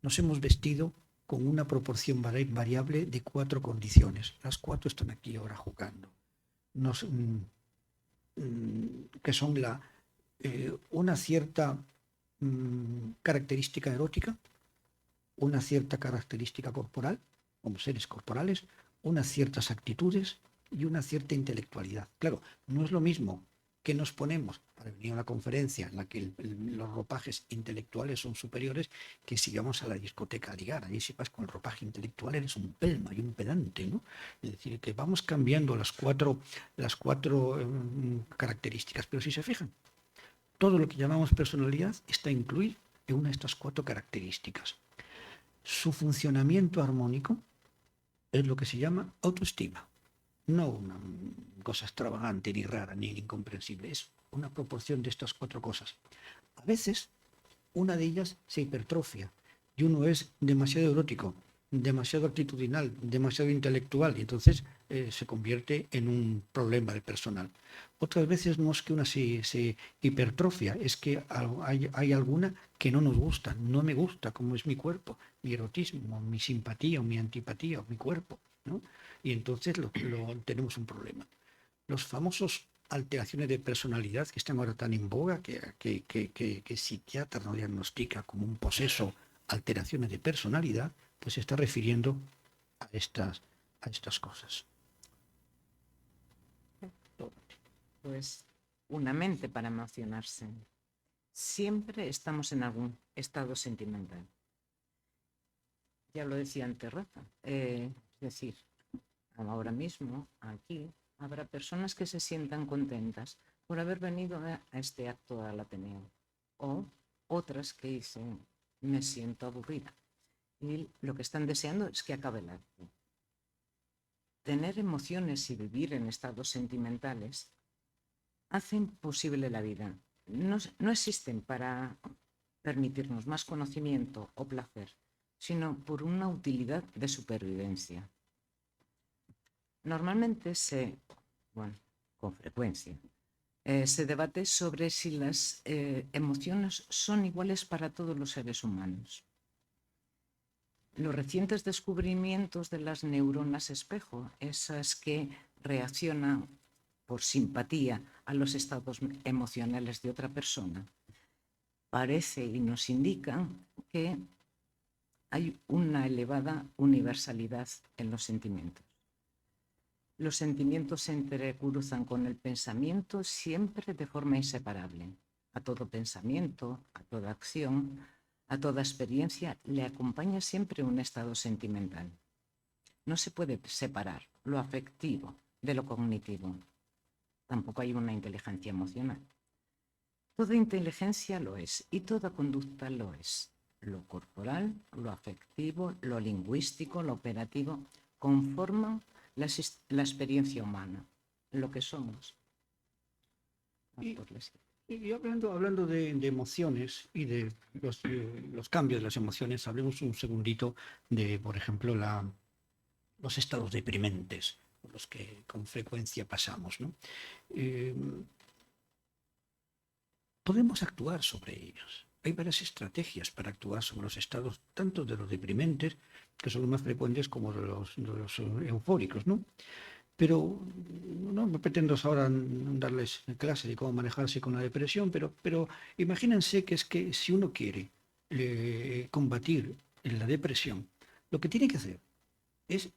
nos hemos vestido con una proporción variable de 4 condiciones. Las 4 están aquí ahora jugando. Que son una cierta característica erótica, una cierta característica corporal, como seres corporales, unas ciertas actitudes y una cierta intelectualidad. Claro, no es lo mismo que nos ponemos para venir a una conferencia en la que los ropajes intelectuales son superiores que si vamos a la discoteca a ligar. Allí si vas con el ropaje intelectual eres un pelma y un pedante, ¿no? Es decir, que vamos cambiando las cuatro características, pero si se fijan, todo lo que llamamos personalidad está incluido en una de estas 4 características. Su funcionamiento armónico es lo que se llama autoestima. No una cosa extravagante, ni rara, ni incomprensible. Es una proporción de estas 4 cosas. A veces, una de ellas se hipertrofia y uno es demasiado erótico, demasiado actitudinal, demasiado intelectual, y entonces se convierte en un problema de personal. Otras veces no es que una se hipertrofia, es que hay alguna que no nos gusta, no me gusta como es mi cuerpo, mi erotismo, mi simpatía o mi antipatía o mi cuerpo, ¿no? Y entonces tenemos un problema. Los famosos alteraciones de personalidad que están ahora tan en boga, que psiquiatra no diagnostica como un poseso alteraciones de personalidad, pues se está refiriendo a estas cosas. Pues una mente para emocionarse. Siempre estamos en algún estado sentimental. Ya lo decía antes Rafa, Es decir, ahora mismo, aquí, habrá personas que se sientan contentas por haber venido a este acto al Ateneo, o otras que dicen, me siento aburrida. Y lo que están deseando es que acabe el acto. Tener emociones y vivir en estados sentimentales hacen posible la vida. No existen para permitirnos más conocimiento o placer, sino por una utilidad de supervivencia. Normalmente con frecuencia, se debate sobre si las emociones son iguales para todos los seres humanos. Los recientes descubrimientos de las neuronas espejo, esas que reaccionan por simpatía a los estados emocionales de otra persona, parece y nos indican que hay una elevada universalidad en los sentimientos. Los sentimientos se entrecruzan con el pensamiento siempre de forma inseparable. A todo pensamiento, a toda acción, a toda experiencia le acompaña siempre un estado sentimental. No se puede separar lo afectivo de lo cognitivo. Tampoco hay una inteligencia emocional. Toda inteligencia lo es y toda conducta lo es. Lo corporal, lo afectivo, lo lingüístico, lo operativo, conforman la experiencia humana, lo que somos. Y hablando de emociones y de los cambios de las emociones, hablemos un segundito de, por ejemplo, los estados deprimentes, por los que con frecuencia pasamos, ¿no? Podemos actuar sobre ellos. Hay varias estrategias para actuar sobre los estados, tanto de los deprimentes, que son los más frecuentes, como de los eufóricos, ¿no? Pero no me pretendo ahora darles clase de cómo manejarse con la depresión, pero imagínense que es que si uno quiere combatir la depresión, lo que tiene que hacer es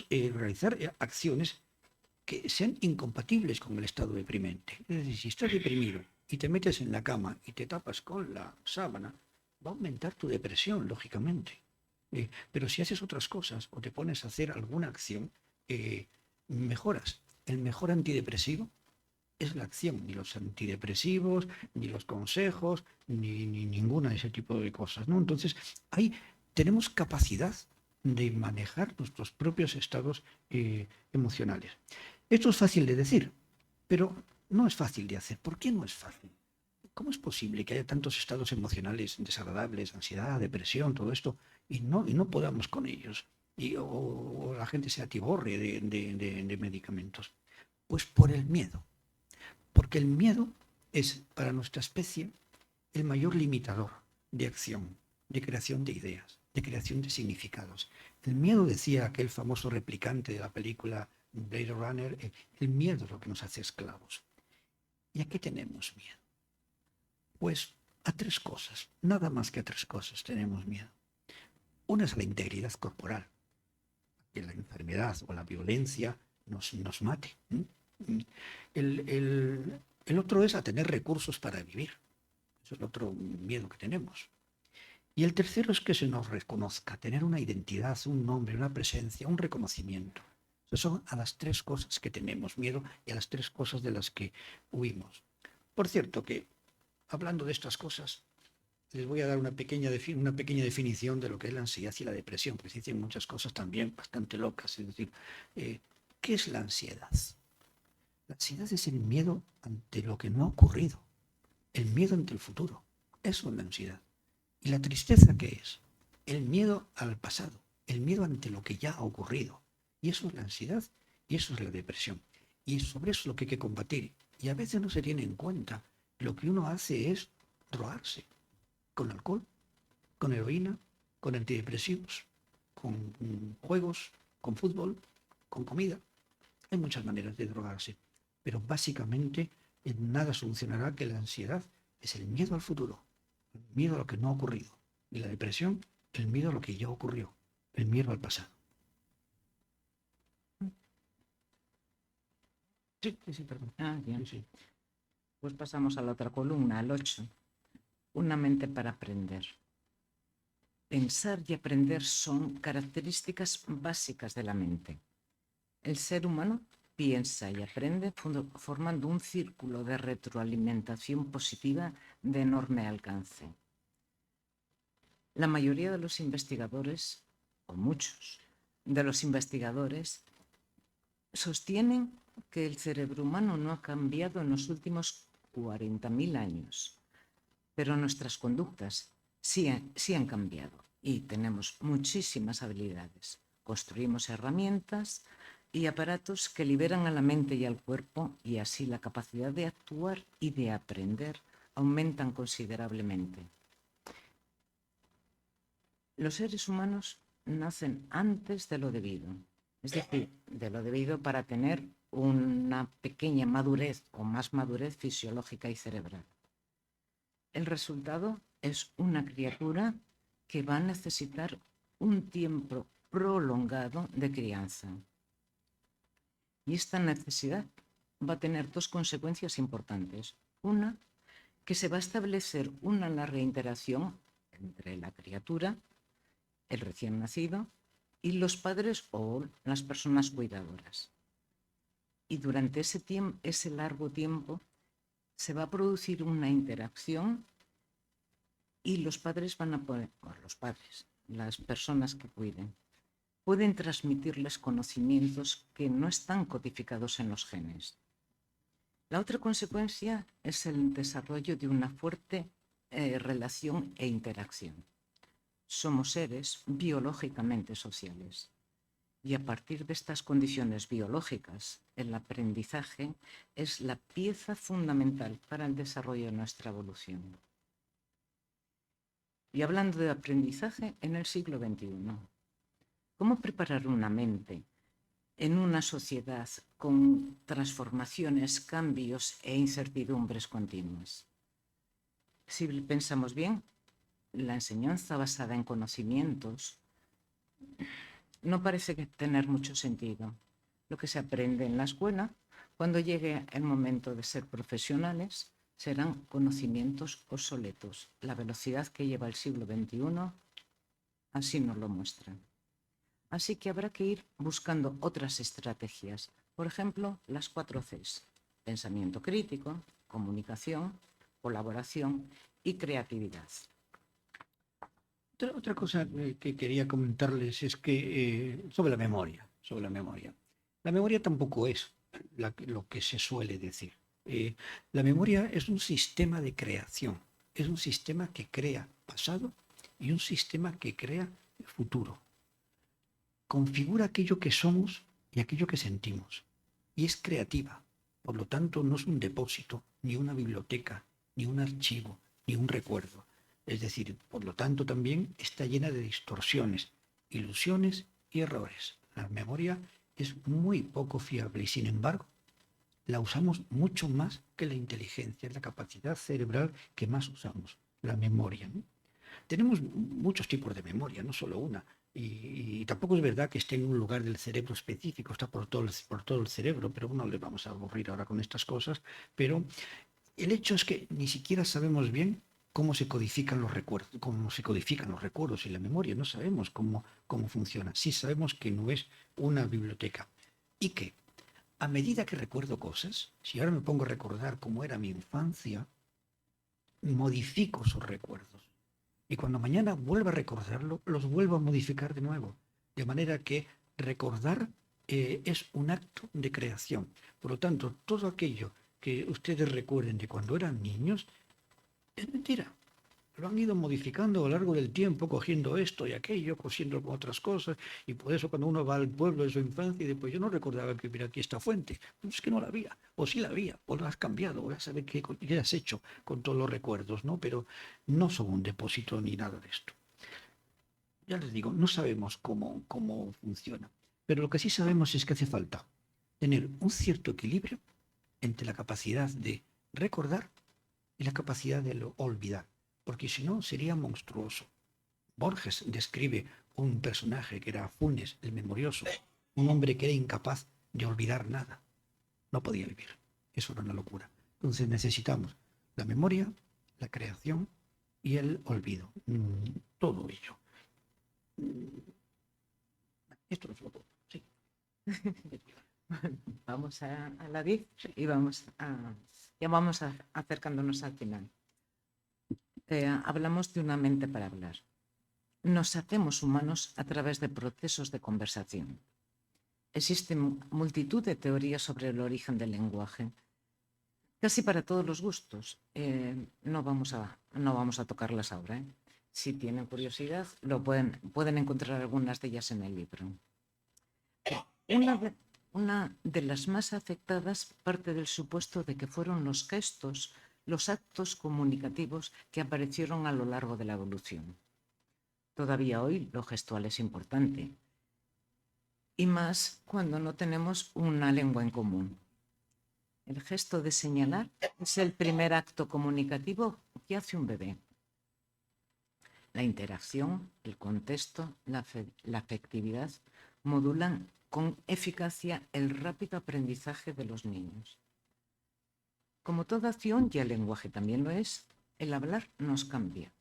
realizar acciones que sean incompatibles con el estado deprimente. Es decir, si estás deprimido y te metes en la cama y te tapas con la sábana, va a aumentar tu depresión, lógicamente. Pero si haces otras cosas o te pones a hacer alguna acción, mejoras. El mejor antidepresivo es la acción, ni los antidepresivos, ni los consejos, ni ninguna de ese tipo de cosas, ¿no? Entonces, ahí tenemos capacidad de manejar nuestros propios estados emocionales. Esto es fácil de decir, pero no es fácil de hacer. ¿Por qué no es fácil? ¿Cómo es posible que haya tantos estados emocionales desagradables, ansiedad, depresión, todo esto, y no podamos con ellos? O la gente se atiborre de medicamentos. Pues por el miedo. Porque el miedo es para nuestra especie el mayor limitador de acción, de creación de ideas, de creación de significados. El miedo, decía aquel famoso replicante de la película Blade Runner, el miedo es lo que nos hace esclavos. ¿Y a qué tenemos miedo? Pues a tres cosas, nada más que a tres cosas tenemos miedo. Una es a la integridad corporal, que la enfermedad o la violencia nos mate. El otro es a tener recursos para vivir. Eso es el otro miedo que tenemos. Y el tercero es que se nos reconozca, tener una identidad, un nombre, una presencia, un reconocimiento. Esas son a las tres cosas que tenemos miedo y a las tres cosas de las que huimos. Por cierto que, hablando de estas cosas, les voy a dar una pequeña definición de lo que es la ansiedad y la depresión, porque se dicen muchas cosas también bastante locas. Es decir, ¿qué es la ansiedad? La ansiedad es el miedo ante lo que no ha ocurrido, el miedo ante el futuro. Eso es la ansiedad. ¿Y la tristeza qué es? El miedo al pasado, el miedo ante lo que ya ha ocurrido. Y eso es la ansiedad y eso es la depresión. Y sobre eso es lo que hay que combatir. Y a veces no se tiene en cuenta. Lo que uno hace es drogarse. Con alcohol, con heroína, con antidepresivos, con juegos, con fútbol, con comida. Hay muchas maneras de drogarse. Pero básicamente nada solucionará que la ansiedad es el miedo al futuro. El miedo a lo que no ha ocurrido. Y la depresión, el miedo a lo que ya ocurrió. El miedo al pasado. Sí, perdón. Bien. Sí. Pues pasamos a la otra columna, al 8. Una mente para aprender. pensar y aprender son características básicas de la mente. El ser humano piensa y aprende formando un círculo de retroalimentación positiva de enorme alcance. La mayoría de los investigadores, o muchos de los investigadores, sostienen que el cerebro humano no ha cambiado en los últimos 40.000 años, pero nuestras conductas sí han cambiado y tenemos muchísimas habilidades. Construimos herramientas y aparatos que liberan a la mente y al cuerpo, y así la capacidad de actuar y de aprender aumentan considerablemente. Los seres humanos nacen antes de lo debido, es decir, de lo debido para tener una pequeña madurez o más madurez fisiológica y cerebral. El resultado es una criatura que va a necesitar un tiempo prolongado de crianza. Y esta necesidad va a tener dos consecuencias importantes. Una, que se va a establecer una larga interacción entre la criatura, el recién nacido, y los padres o las personas cuidadoras. Y durante ese largo tiempo se va a producir una interacción y los padres van a poder, las personas que cuiden, pueden transmitirles conocimientos que no están codificados en los genes. La otra consecuencia es el desarrollo de una fuerte relación e interacción. Somos seres biológicamente sociales. Y a partir de estas condiciones biológicas, el aprendizaje es la pieza fundamental para el desarrollo de nuestra evolución. Y hablando de aprendizaje en el siglo XXI, ¿cómo preparar una mente en una sociedad con transformaciones, cambios e incertidumbres continuas? Si pensamos bien, la enseñanza basada en conocimientos no parece tener mucho sentido. Lo que se aprende en la escuela, cuando llegue el momento de ser profesionales, serán conocimientos obsoletos. La velocidad que lleva el siglo XXI así nos lo muestra. Así que habrá que ir buscando otras estrategias. Por ejemplo, las 4 Cs: pensamiento crítico, comunicación, colaboración y creatividad. Otra cosa que quería comentarles es que sobre la memoria. La memoria tampoco es lo que se suele decir. La memoria es un sistema de creación, es un sistema que crea pasado y un sistema que crea futuro. Configura aquello que somos y aquello que sentimos. Y es creativa. Por lo tanto, no es un depósito, ni una biblioteca, ni un archivo, ni un recuerdo. Es decir, por lo tanto, también está llena de distorsiones, ilusiones y errores. La memoria es muy poco fiable y, sin embargo, la usamos mucho más que la inteligencia, es la capacidad cerebral que más usamos, la memoria, ¿no? Tenemos muchos tipos de memoria, no solo una. Y tampoco es verdad que esté en un lugar del cerebro específico, está por todo el cerebro, pero no le vamos a aburrir ahora con estas cosas. Pero el hecho es que ni siquiera sabemos bien cómo se codifican los recuerdos y la memoria. No sabemos cómo funciona. Sí sabemos que no es una biblioteca. Y que a medida que recuerdo cosas, si ahora me pongo a recordar cómo era mi infancia, modifico esos recuerdos. Y cuando mañana vuelva a recordarlo, los vuelvo a modificar de nuevo. De manera que recordar es un acto de creación. Por lo tanto, todo aquello que ustedes recuerden de cuando eran niños es mentira. Lo han ido modificando a lo largo del tiempo, cogiendo esto y aquello, cosiendo otras cosas, y por eso cuando uno va al pueblo de su infancia y dice, pues yo no recordaba que hubiera aquí esta fuente, pues es que no la había, o sí la había, o la has cambiado, o ya sabes qué has hecho con todos los recuerdos, ¿no? Pero no son un depósito ni nada de esto. Ya les digo, no sabemos cómo funciona, pero lo que sí sabemos es que hace falta tener un cierto equilibrio entre la capacidad de recordar y la capacidad de olvidar, porque si no sería monstruoso. Borges describe un personaje que era Funes, el memorioso, un hombre que era incapaz de olvidar nada. No podía vivir. Eso era una locura. Entonces necesitamos la memoria, la creación y el olvido. Todo ello. Esto no se lo puedo. Sí. Vamos a la 10 y ya vamos acercándonos al final. Hablamos de una mente para hablar. Nos hacemos humanos a través de procesos de conversación. Existen multitud de teorías sobre el origen del lenguaje, casi para todos los gustos. No vamos a tocarlas ahora, ¿eh? Si tienen curiosidad, pueden encontrar algunas de ellas en el libro. Una de las más afectadas parte del supuesto de que fueron los gestos, los actos comunicativos que aparecieron a lo largo de la evolución. Todavía hoy lo gestual es importante, y más cuando no tenemos una lengua en común. El gesto de señalar es el primer acto comunicativo que hace un bebé. La interacción, el contexto, la afectividad modulan con eficacia el rápido aprendizaje de los niños. Como toda acción, y el lenguaje también lo es, el hablar nos cambia.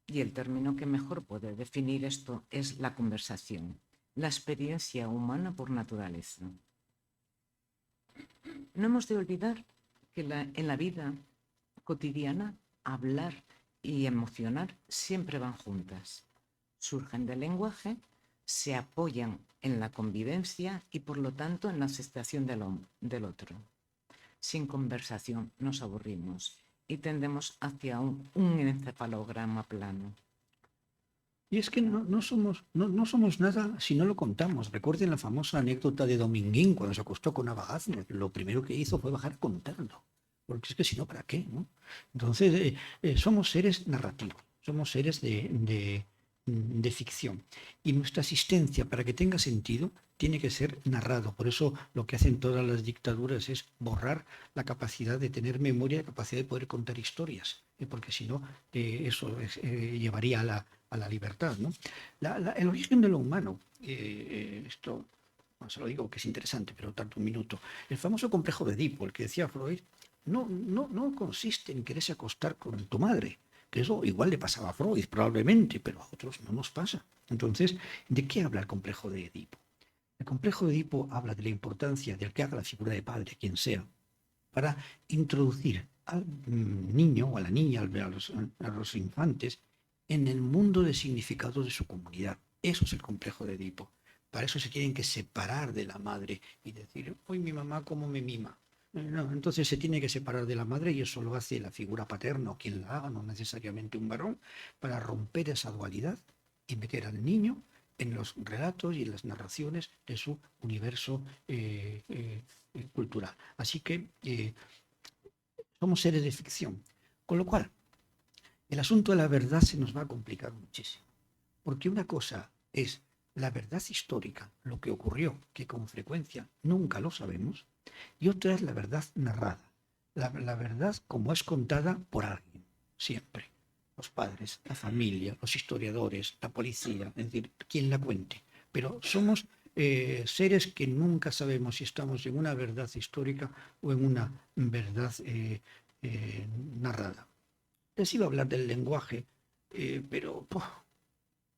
Y el término que mejor puede definir esto es la conversación, la experiencia humana por naturaleza. No hemos de olvidar que en la vida cotidiana, hablar y emocionar siempre van juntas. Surgen del lenguaje, se apoyan en la convivencia y por lo tanto en la aceptación del otro. Sin conversación nos aburrimos y tendemos hacia un encefalograma plano. Y es que no somos nada si no lo contamos. Recuerden la famosa anécdota de Dominguín cuando se acostó con Ava Gardner. Lo primero que hizo fue bajar a contarlo. Porque es que si no, ¿para qué? ¿No? Entonces, somos seres narrativos, somos seres de ficción. Y nuestra existencia, para que tenga sentido, tiene que ser narrado. Por eso lo que hacen todas las dictaduras es borrar la capacidad de tener memoria, la capacidad de poder contar historias. Porque si no, eso llevaría a la libertad, ¿no? El origen de lo humano, esto no se lo digo que es interesante, pero tanto un minuto. El famoso complejo de Edipo, el que decía Freud, no consiste en quererse acostar con tu madre, que eso igual le pasaba a Freud probablemente, pero a otros no nos pasa. Entonces, ¿de qué habla el complejo de Edipo? El complejo de Edipo habla de la importancia del que haga la figura de padre, quien sea, para introducir al niño o a la niña, a los infantes, en el mundo de significado de su comunidad. Eso es el complejo de Edipo. Para eso se tienen que separar de la madre y decir, hoy mi mamá cómo me mima. No, entonces se tiene que separar de la madre y eso lo hace la figura paterna o quien la haga, no necesariamente un varón, para romper esa dualidad y meter al niño en los relatos y en las narraciones de su universo cultural. Así que somos seres de ficción. Con lo cual, el asunto de la verdad se nos va a complicar muchísimo. Porque una cosa es la verdad histórica, lo que ocurrió, que con frecuencia nunca lo sabemos, y otra es la verdad narrada, la verdad como es contada por alguien, siempre. Los padres, la familia, los historiadores, la policía, es decir, quien la cuente. Pero somos seres que nunca sabemos si estamos en una verdad histórica o en una verdad narrada. Les iba a hablar del lenguaje, pero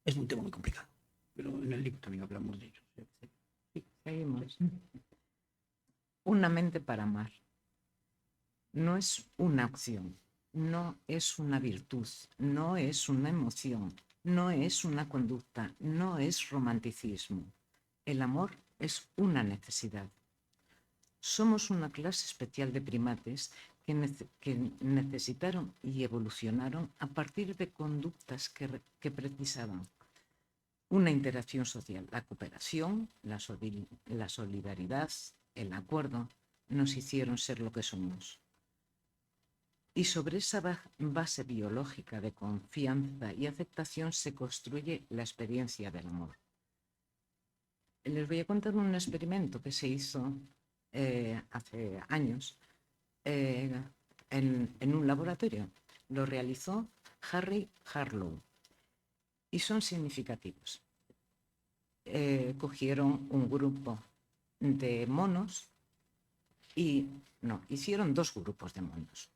es un tema muy complicado. Pero en el libro también hablamos de ello. Sí, seguimos. Una mente para amar. No es una opción, no es una virtud, no es una emoción, no es una conducta, no es romanticismo. El amor es una necesidad. Somos una clase especial de primates que necesitaron y evolucionaron a partir de conductas que precisaban una interacción social. La cooperación, la solidaridad, el acuerdo nos hicieron ser lo que somos. Y sobre esa base biológica de confianza y aceptación se construye la experiencia del amor. Les voy a contar un experimento que se hizo hace años en un laboratorio. Lo realizó Harry Harlow y son significativos. Cogieron un grupo de monos hicieron dos grupos de monos.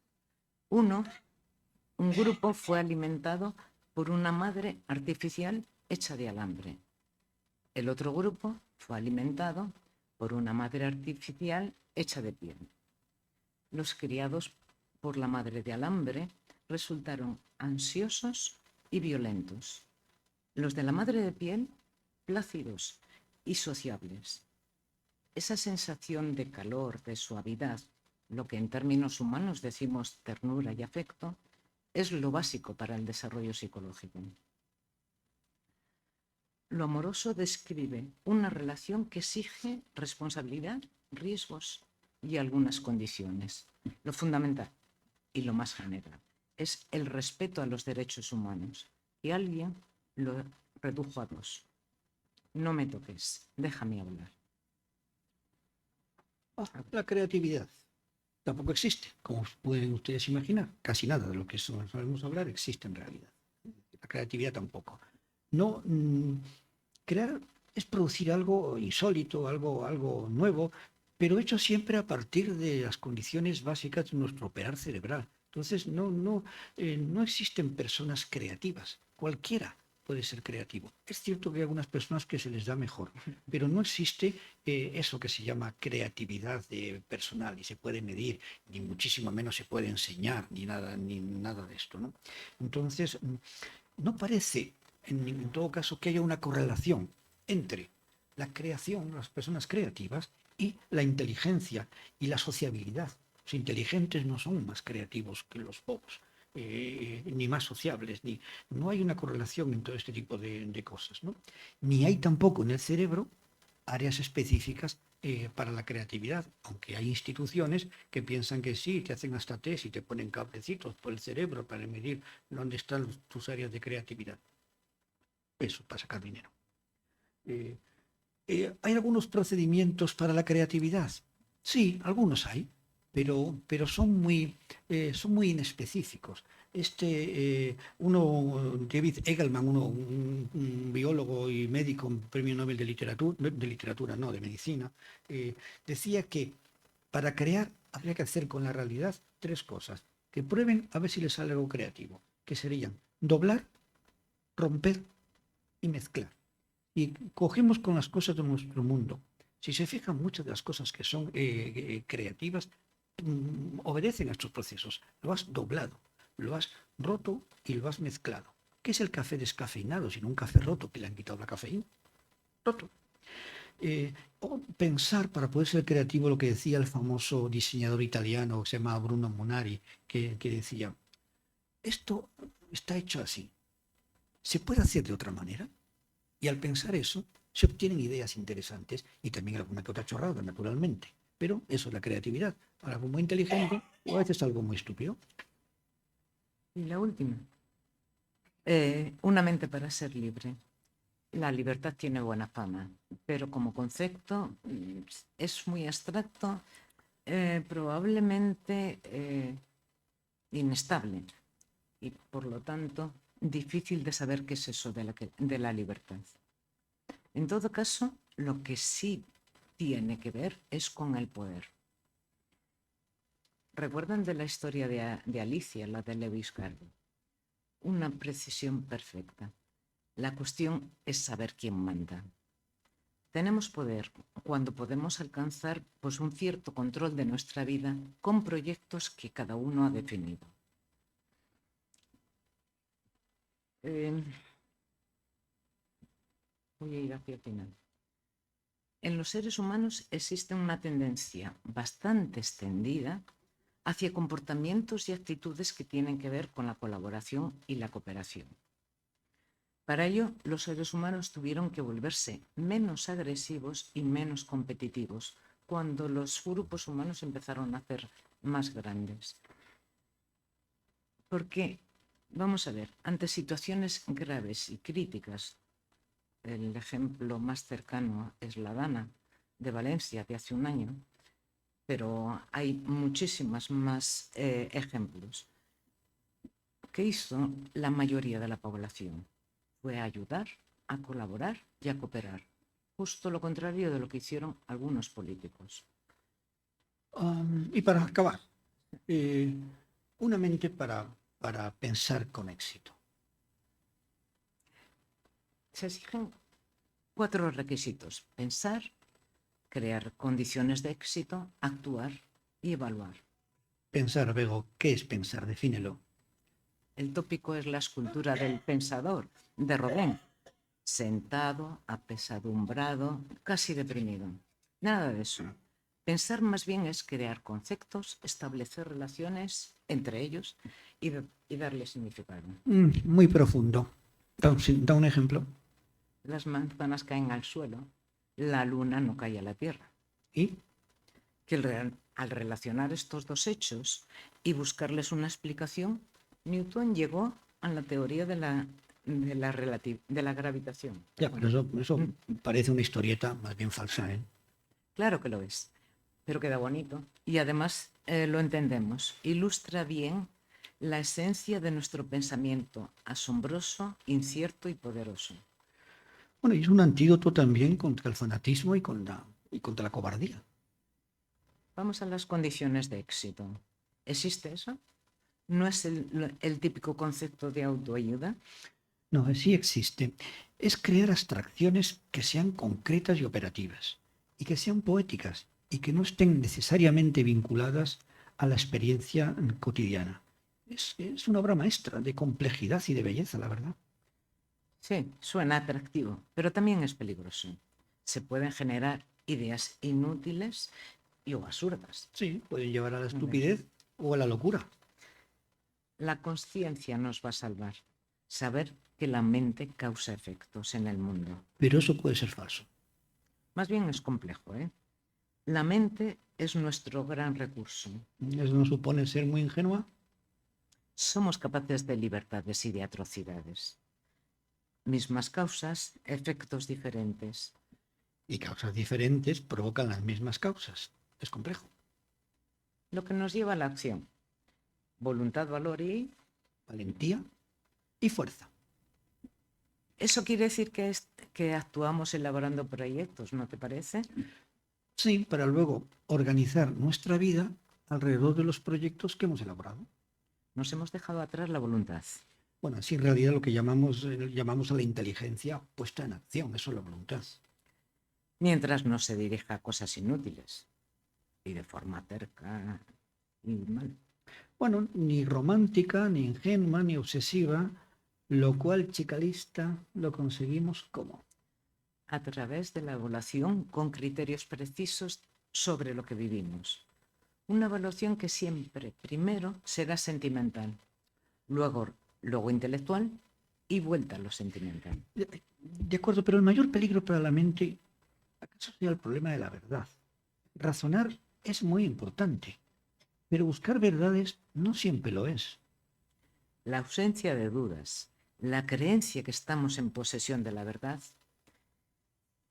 Un grupo fue alimentado por una madre artificial hecha de alambre. El otro grupo fue alimentado por una madre artificial hecha de piel. Los criados por la madre de alambre resultaron ansiosos y violentos. Los de la madre de piel, plácidos y sociables. Esa sensación de calor, de suavidad, lo que en términos humanos decimos ternura y afecto, es lo básico para el desarrollo psicológico. Lo amoroso describe una relación que exige responsabilidad, riesgos y algunas condiciones. Lo fundamental y lo más general es el respeto a los derechos humanos. Y alguien lo redujo a 2. No me toques, déjame hablar. La creatividad tampoco existe, como pueden ustedes imaginar. Casi nada de lo que sabemos hablar existe en realidad. La creatividad tampoco. No, crear es producir algo insólito, algo nuevo, pero hecho siempre a partir de las condiciones básicas de nuestro operar cerebral. Entonces, no existen personas creativas. Cualquiera puede ser creativo. Es cierto que hay algunas personas que se les da mejor, pero no existe eso que se llama creatividad personal, ni se puede medir, ni muchísimo menos se puede enseñar, ni nada de esto, ¿no? Entonces, no parece, en todo caso, que haya una correlación entre la creación, las personas creativas, y la inteligencia y la sociabilidad. Los inteligentes no son más creativos que los bobos. Ni más sociables, no hay una correlación en todo este tipo de cosas, ¿no? Ni hay tampoco en el cerebro áreas específicas para la creatividad, aunque hay instituciones que piensan que sí, te hacen hasta test y te ponen cablecitos por el cerebro para medir dónde están tus áreas de creatividad. Eso, para sacar dinero. ¿Hay algunos procedimientos para la creatividad? Sí, algunos hay, pero son muy inespecíficos. David Eagleman, un biólogo y médico, un premio Nobel de literatura, no, de medicina, decía que para crear habría que hacer con la realidad 3 cosas, que prueben a ver si les sale algo creativo, que serían doblar, romper y mezclar. Y cogemos con las cosas de nuestro mundo. Si se fijan, muchas de las cosas que son creativas obedecen a estos procesos. Lo has doblado, lo has roto y lo has mezclado. ¿Qué es el café descafeinado, sino un café roto que le han quitado la cafeína? Roto. O pensar, para poder ser creativo, lo que decía el famoso diseñador italiano que se llama Bruno Munari, que decía, esto está hecho así. ¿Se puede hacer de otra manera? Y al pensar eso, se obtienen ideas interesantes y también alguna que otra chorrada, naturalmente. Pero eso es la creatividad. Algo muy inteligente o a veces algo muy estúpido. Y la última. Una mente para ser libre. La libertad tiene buena fama, pero como concepto es muy abstracto, probablemente inestable y por lo tanto difícil de saber qué es eso de la libertad. En todo caso, lo que sí tiene que ver es con el poder. ¿Recuerdan de la historia de Alicia, la de Lewis Carroll? Una precisión perfecta. La cuestión es saber quién manda. Tenemos poder cuando podemos alcanzar pues, un cierto control de nuestra vida con proyectos que cada uno ha definido. Voy a ir hacia el final. En los seres humanos existe una tendencia bastante extendida hacia comportamientos y actitudes que tienen que ver con la colaboración y la cooperación. Para ello, los seres humanos tuvieron que volverse menos agresivos y menos competitivos cuando los grupos humanos empezaron a ser más grandes. Porque, vamos a ver, ante situaciones graves y críticas, el ejemplo más cercano es la Dana de Valencia de hace un año, pero hay muchísimos más ejemplos. ¿Qué hizo la mayoría de la población? Fue a ayudar, a colaborar y a cooperar. Justo lo contrario de lo que hicieron algunos políticos. Y para acabar, una mente para pensar con éxito. Se exigen 4 requisitos: pensar, crear condiciones de éxito, actuar y evaluar. Pensar, Bego, ¿qué es pensar? Defínelo. El tópico es la escultura del pensador, de Rodin. Sentado, apesadumbrado, casi deprimido. Nada de eso. Pensar más bien es crear conceptos, establecer relaciones entre ellos y darle significado. Muy profundo. Da un ejemplo. Las manzanas caen al suelo, la luna no cae a la tierra. ¿Y? Que al relacionar estos dos hechos y buscarles una explicación, Newton llegó a la teoría de la gravitación. Ya, pero eso parece una historieta más bien falsa, ¿eh? Claro que lo es, pero queda bonito y además lo entendemos. Ilustra bien la esencia de nuestro pensamiento, asombroso, incierto y poderoso. Bueno, y es un antídoto también contra el fanatismo y contra la cobardía. Vamos a las condiciones de éxito. ¿Existe eso? ¿No es el típico concepto de autoayuda? No, sí existe. Es crear abstracciones que sean concretas y operativas, y que sean poéticas, y que no estén necesariamente vinculadas a la experiencia cotidiana. Es una obra maestra de complejidad y de belleza, la verdad. Sí, suena atractivo, pero también es peligroso. Se pueden generar ideas inútiles o absurdas. Sí, pueden llevar a la estupidez o a la locura. La conciencia nos va a salvar. Saber que la mente causa efectos en el mundo. Pero eso puede ser falso. Más bien es complejo, ¿eh? La mente es nuestro gran recurso. ¿Eso no supone ser muy ingenua? Somos capaces de libertades y de atrocidades. Mismas causas, efectos diferentes. Y causas diferentes provocan las mismas causas. Es complejo. Lo que nos lleva a la acción. Voluntad, valor y... Valentía y fuerza. Eso quiere decir que actuamos elaborando proyectos, ¿no te parece? Sí, para luego organizar nuestra vida alrededor de los proyectos que hemos elaborado. Nos hemos dejado atrás la voluntad. Bueno, así en realidad lo que llamamos a la inteligencia puesta en acción, eso es la voluntad. Mientras no se dirija a cosas inútiles y de forma terca y mal. Bueno, ni romántica, ni ingenua, ni obsesiva, lo cual, chica lista, lo conseguimos ¿cómo? A través de la evaluación con criterios precisos sobre lo que vivimos. Una evaluación que siempre, primero, será sentimental, luego intelectual y vuelta a lo sentimental. De acuerdo, pero el mayor peligro para la mente, ¿acaso sea el problema de la verdad? Razonar es muy importante, pero buscar verdades no siempre lo es. La ausencia de dudas, la creencia que estamos en posesión de la verdad,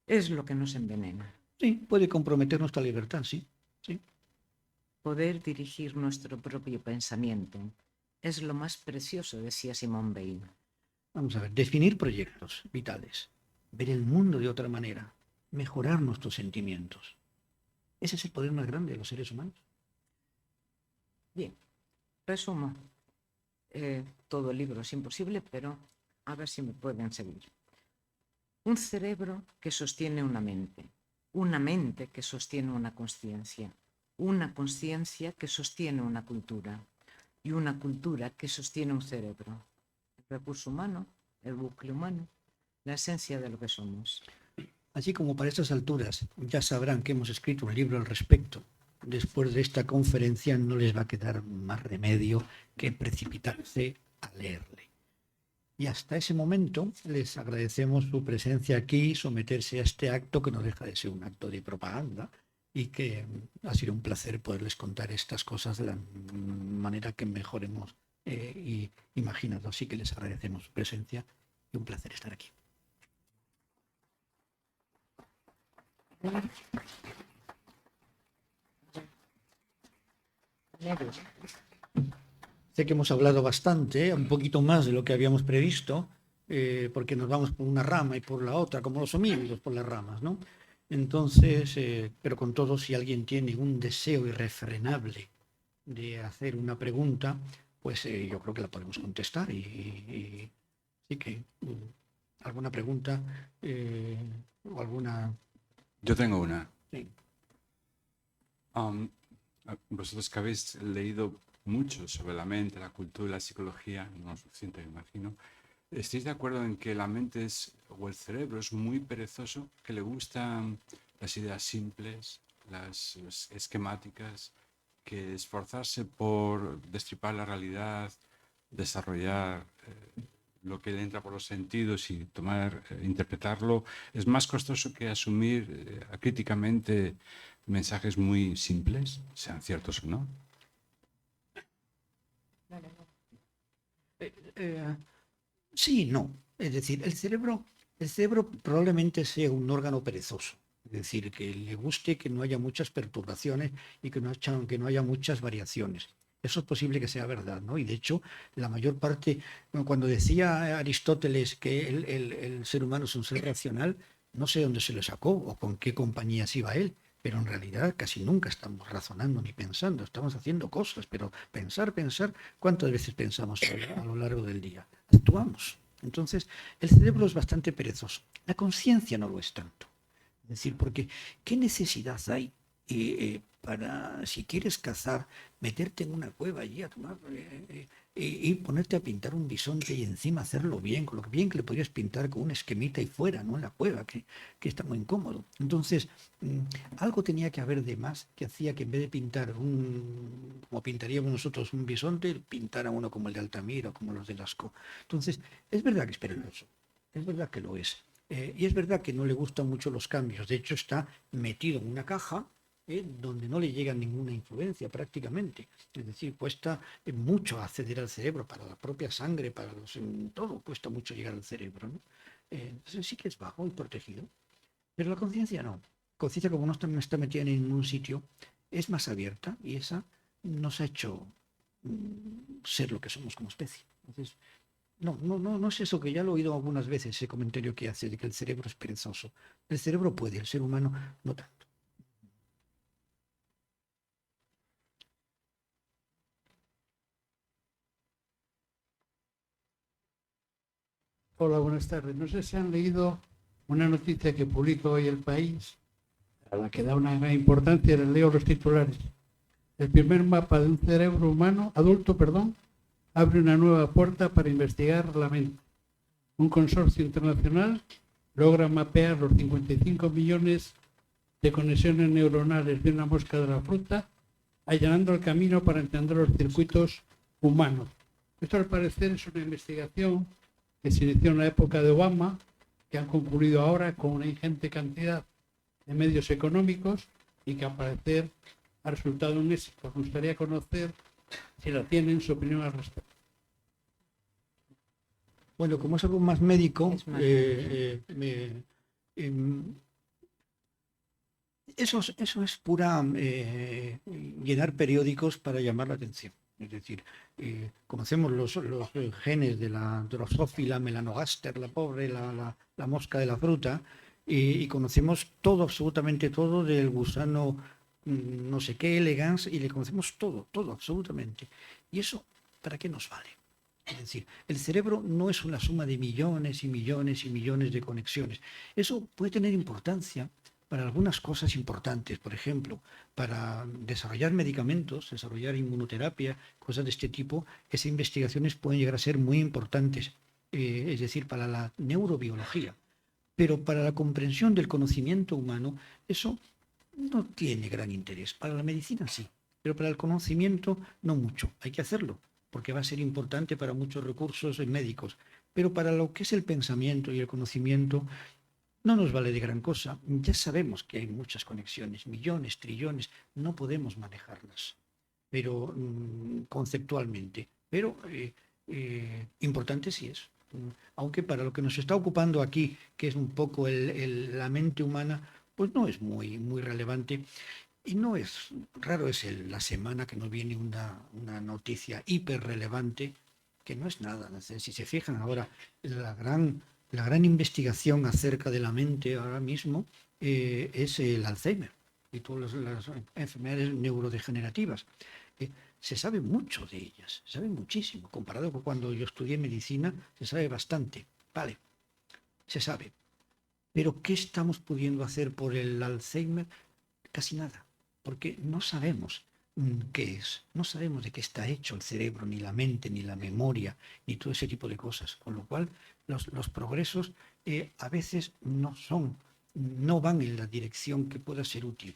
es lo que nos envenena. Sí, puede comprometer nuestra libertad, sí. Poder dirigir nuestro propio pensamiento es lo más precioso, decía Simone Weil. Vamos a ver, definir proyectos vitales, ver el mundo de otra manera, mejorar nuestros sentimientos. Ese es el poder más grande de los seres humanos. Bien, resumo. Todo el libro es imposible, pero a ver si me pueden seguir. Un cerebro que sostiene una mente que sostiene una conciencia que sostiene una cultura y una cultura que sostiene un cerebro. El recurso humano, el bucle humano, la esencia de lo que somos. Así como para estas alturas ya sabrán que hemos escrito un libro al respecto, después de esta conferencia no les va a quedar más remedio que precipitarse a leerle. Y hasta ese momento les agradecemos su presencia aquí, someterse a este acto que no deja de ser un acto de propaganda y que ha sido un placer poderles contar estas cosas de la manera que mejor hemos imaginado. Así que les agradecemos su presencia y un placer estar aquí. Sé que hemos hablado bastante, un poquito más de lo que habíamos previsto, porque nos vamos por una rama y por la otra, como los homínidos por las ramas, ¿no? Entonces, pero con todo, si alguien tiene un deseo irrefrenable de hacer una pregunta, pues yo creo que la podemos contestar y sí que ¿Alguna pregunta o alguna...? Yo tengo una. Sí. Vosotros que habéis leído mucho sobre la mente, la cultura y la psicología, no suficiente me imagino, ¿estáis de acuerdo en que la mente o el cerebro es muy perezoso, que le gustan las ideas simples, las esquemáticas, que esforzarse por destripar la realidad, desarrollar lo que le entra por los sentidos y interpretarlo, es más costoso que asumir críticamente mensajes muy simples, sean ciertos o no? Sí y no. Es decir, el cerebro probablemente sea un órgano perezoso. Es decir, que le guste que no haya muchas perturbaciones y que no haya muchas variaciones. Eso es posible que sea verdad, ¿no? Y de hecho, la mayor parte, bueno, cuando decía Aristóteles que el ser humano es un ser racional, no sé dónde se lo sacó o con qué compañías iba él, pero en realidad casi nunca estamos razonando ni pensando, estamos haciendo cosas, pero pensar, ¿cuántas veces pensamos a lo largo del día? Actuamos. Entonces, el cerebro es bastante perezoso. La conciencia no lo es tanto. Es decir, porque ¿qué necesidad hay para, si quieres cazar, meterte en una cueva allí a tomar y ponerte a pintar un bisonte y encima hacerlo bien, con lo bien que le podrías pintar con una esquemita y fuera, ¿no? En la cueva, que está muy incómodo. Entonces, algo tenía que haber de más que hacía que en vez de pintar como pintaríamos nosotros un bisonte, pintara uno como el de Altamira o como los de Lascaux. Entonces, es verdad que es peligroso, es verdad que lo es. Y es verdad que no le gustan mucho los cambios. De hecho, está metido en una caja donde no le llega ninguna influencia prácticamente. Es decir, cuesta mucho acceder al cerebro, para la propia sangre, todo cuesta mucho llegar al cerebro, ¿no? Entonces sí que es bajo y protegido. Pero la conciencia no. La conciencia, como no está metida en ningún sitio, es más abierta y esa nos ha hecho ser lo que somos como especie. Entonces, no es eso, que ya lo he oído algunas veces, ese comentario que hace de que el cerebro es perezoso. El cerebro puede, el ser humano no tanto. Hola, buenas tardes. No sé si han leído una noticia que publica hoy El País, a la que da una gran importancia, les leo los titulares. El primer mapa de un cerebro humano, adulto, abre una nueva puerta para investigar la mente. Un consorcio internacional logra mapear los 55 millones de conexiones neuronales de una mosca de la fruta, allanando el camino para entender los circuitos humanos. Esto, al parecer, es una investigación que se inició en la época de Obama, que han concluido ahora con una ingente cantidad de medios económicos y que, al parecer, ha resultado un éxito. Me gustaría conocer si la tienen, su opinión al respecto. Bueno, como es algo más médico, Es más eso es pura llenar periódicos para llamar la atención. Es decir, conocemos los genes de la Drosophila melanogaster, la pobre, la mosca de la fruta, y conocemos todo, absolutamente todo, del gusano no sé qué, elegans, y le conocemos todo, todo, absolutamente. ¿Y eso para qué nos vale? Es decir, el cerebro no es una suma de millones y millones y millones de conexiones. Eso puede tener importancia para algunas cosas importantes, por ejemplo, para desarrollar medicamentos, desarrollar inmunoterapia, cosas de este tipo. Esas investigaciones pueden llegar a ser muy importantes, es decir, para la neurobiología. Pero para la comprensión del conocimiento humano, eso no tiene gran interés. Para la medicina sí, pero para el conocimiento no mucho. Hay que hacerlo, porque va a ser importante para muchos recursos médicos. Pero para lo que es el pensamiento y el conocimiento, no nos vale de gran cosa. Ya sabemos que hay muchas conexiones, millones, trillones, no podemos manejarlas, pero conceptualmente. Pero importante sí es. Aunque para lo que nos está ocupando aquí, que es un poco la mente humana, pues no es muy relevante. Y no es raro, es la semana que nos viene una noticia hiper relevante, que no es nada. Si se fijan ahora, la gran investigación acerca de la mente ahora mismo es el Alzheimer y todas las enfermedades neurodegenerativas. Se sabe mucho de ellas, se sabe muchísimo. Comparado con cuando yo estudié medicina, se sabe bastante. Vale. se sabe. Pero ¿qué estamos pudiendo hacer por el Alzheimer? Casi nada, porque no sabemos qué es, no sabemos de qué está hecho el cerebro, ni la mente, ni la memoria, ni todo ese tipo de cosas. Con lo cual, los progresos a veces no van en la dirección que pueda ser útil.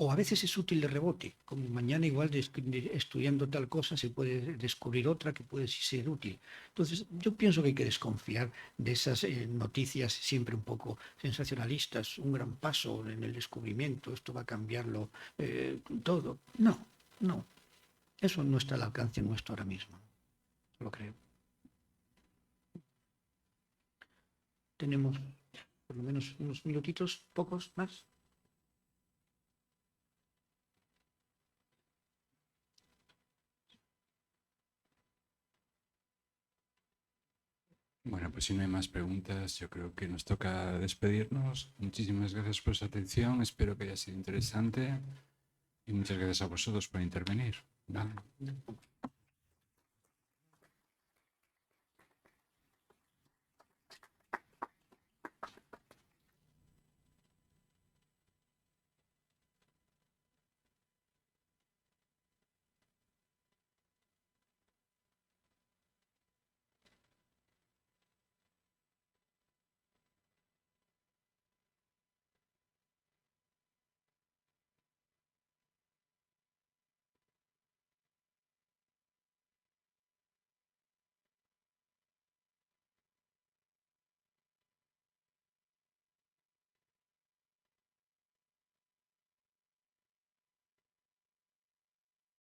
O a veces es útil de rebote, como mañana igual estudiando tal cosa se puede descubrir otra que puede ser útil. Entonces yo pienso que hay que desconfiar de esas noticias siempre un poco sensacionalistas, un gran paso en el descubrimiento, esto va a cambiarlo todo. No, no, eso no está al alcance nuestro ahora mismo, lo creo. Tenemos por lo menos unos minutitos, pocos más. Bueno, pues si no hay más preguntas, yo creo que nos toca despedirnos. Muchísimas gracias por su atención, espero que haya sido interesante y muchas gracias a vosotros por intervenir. ¿Vale?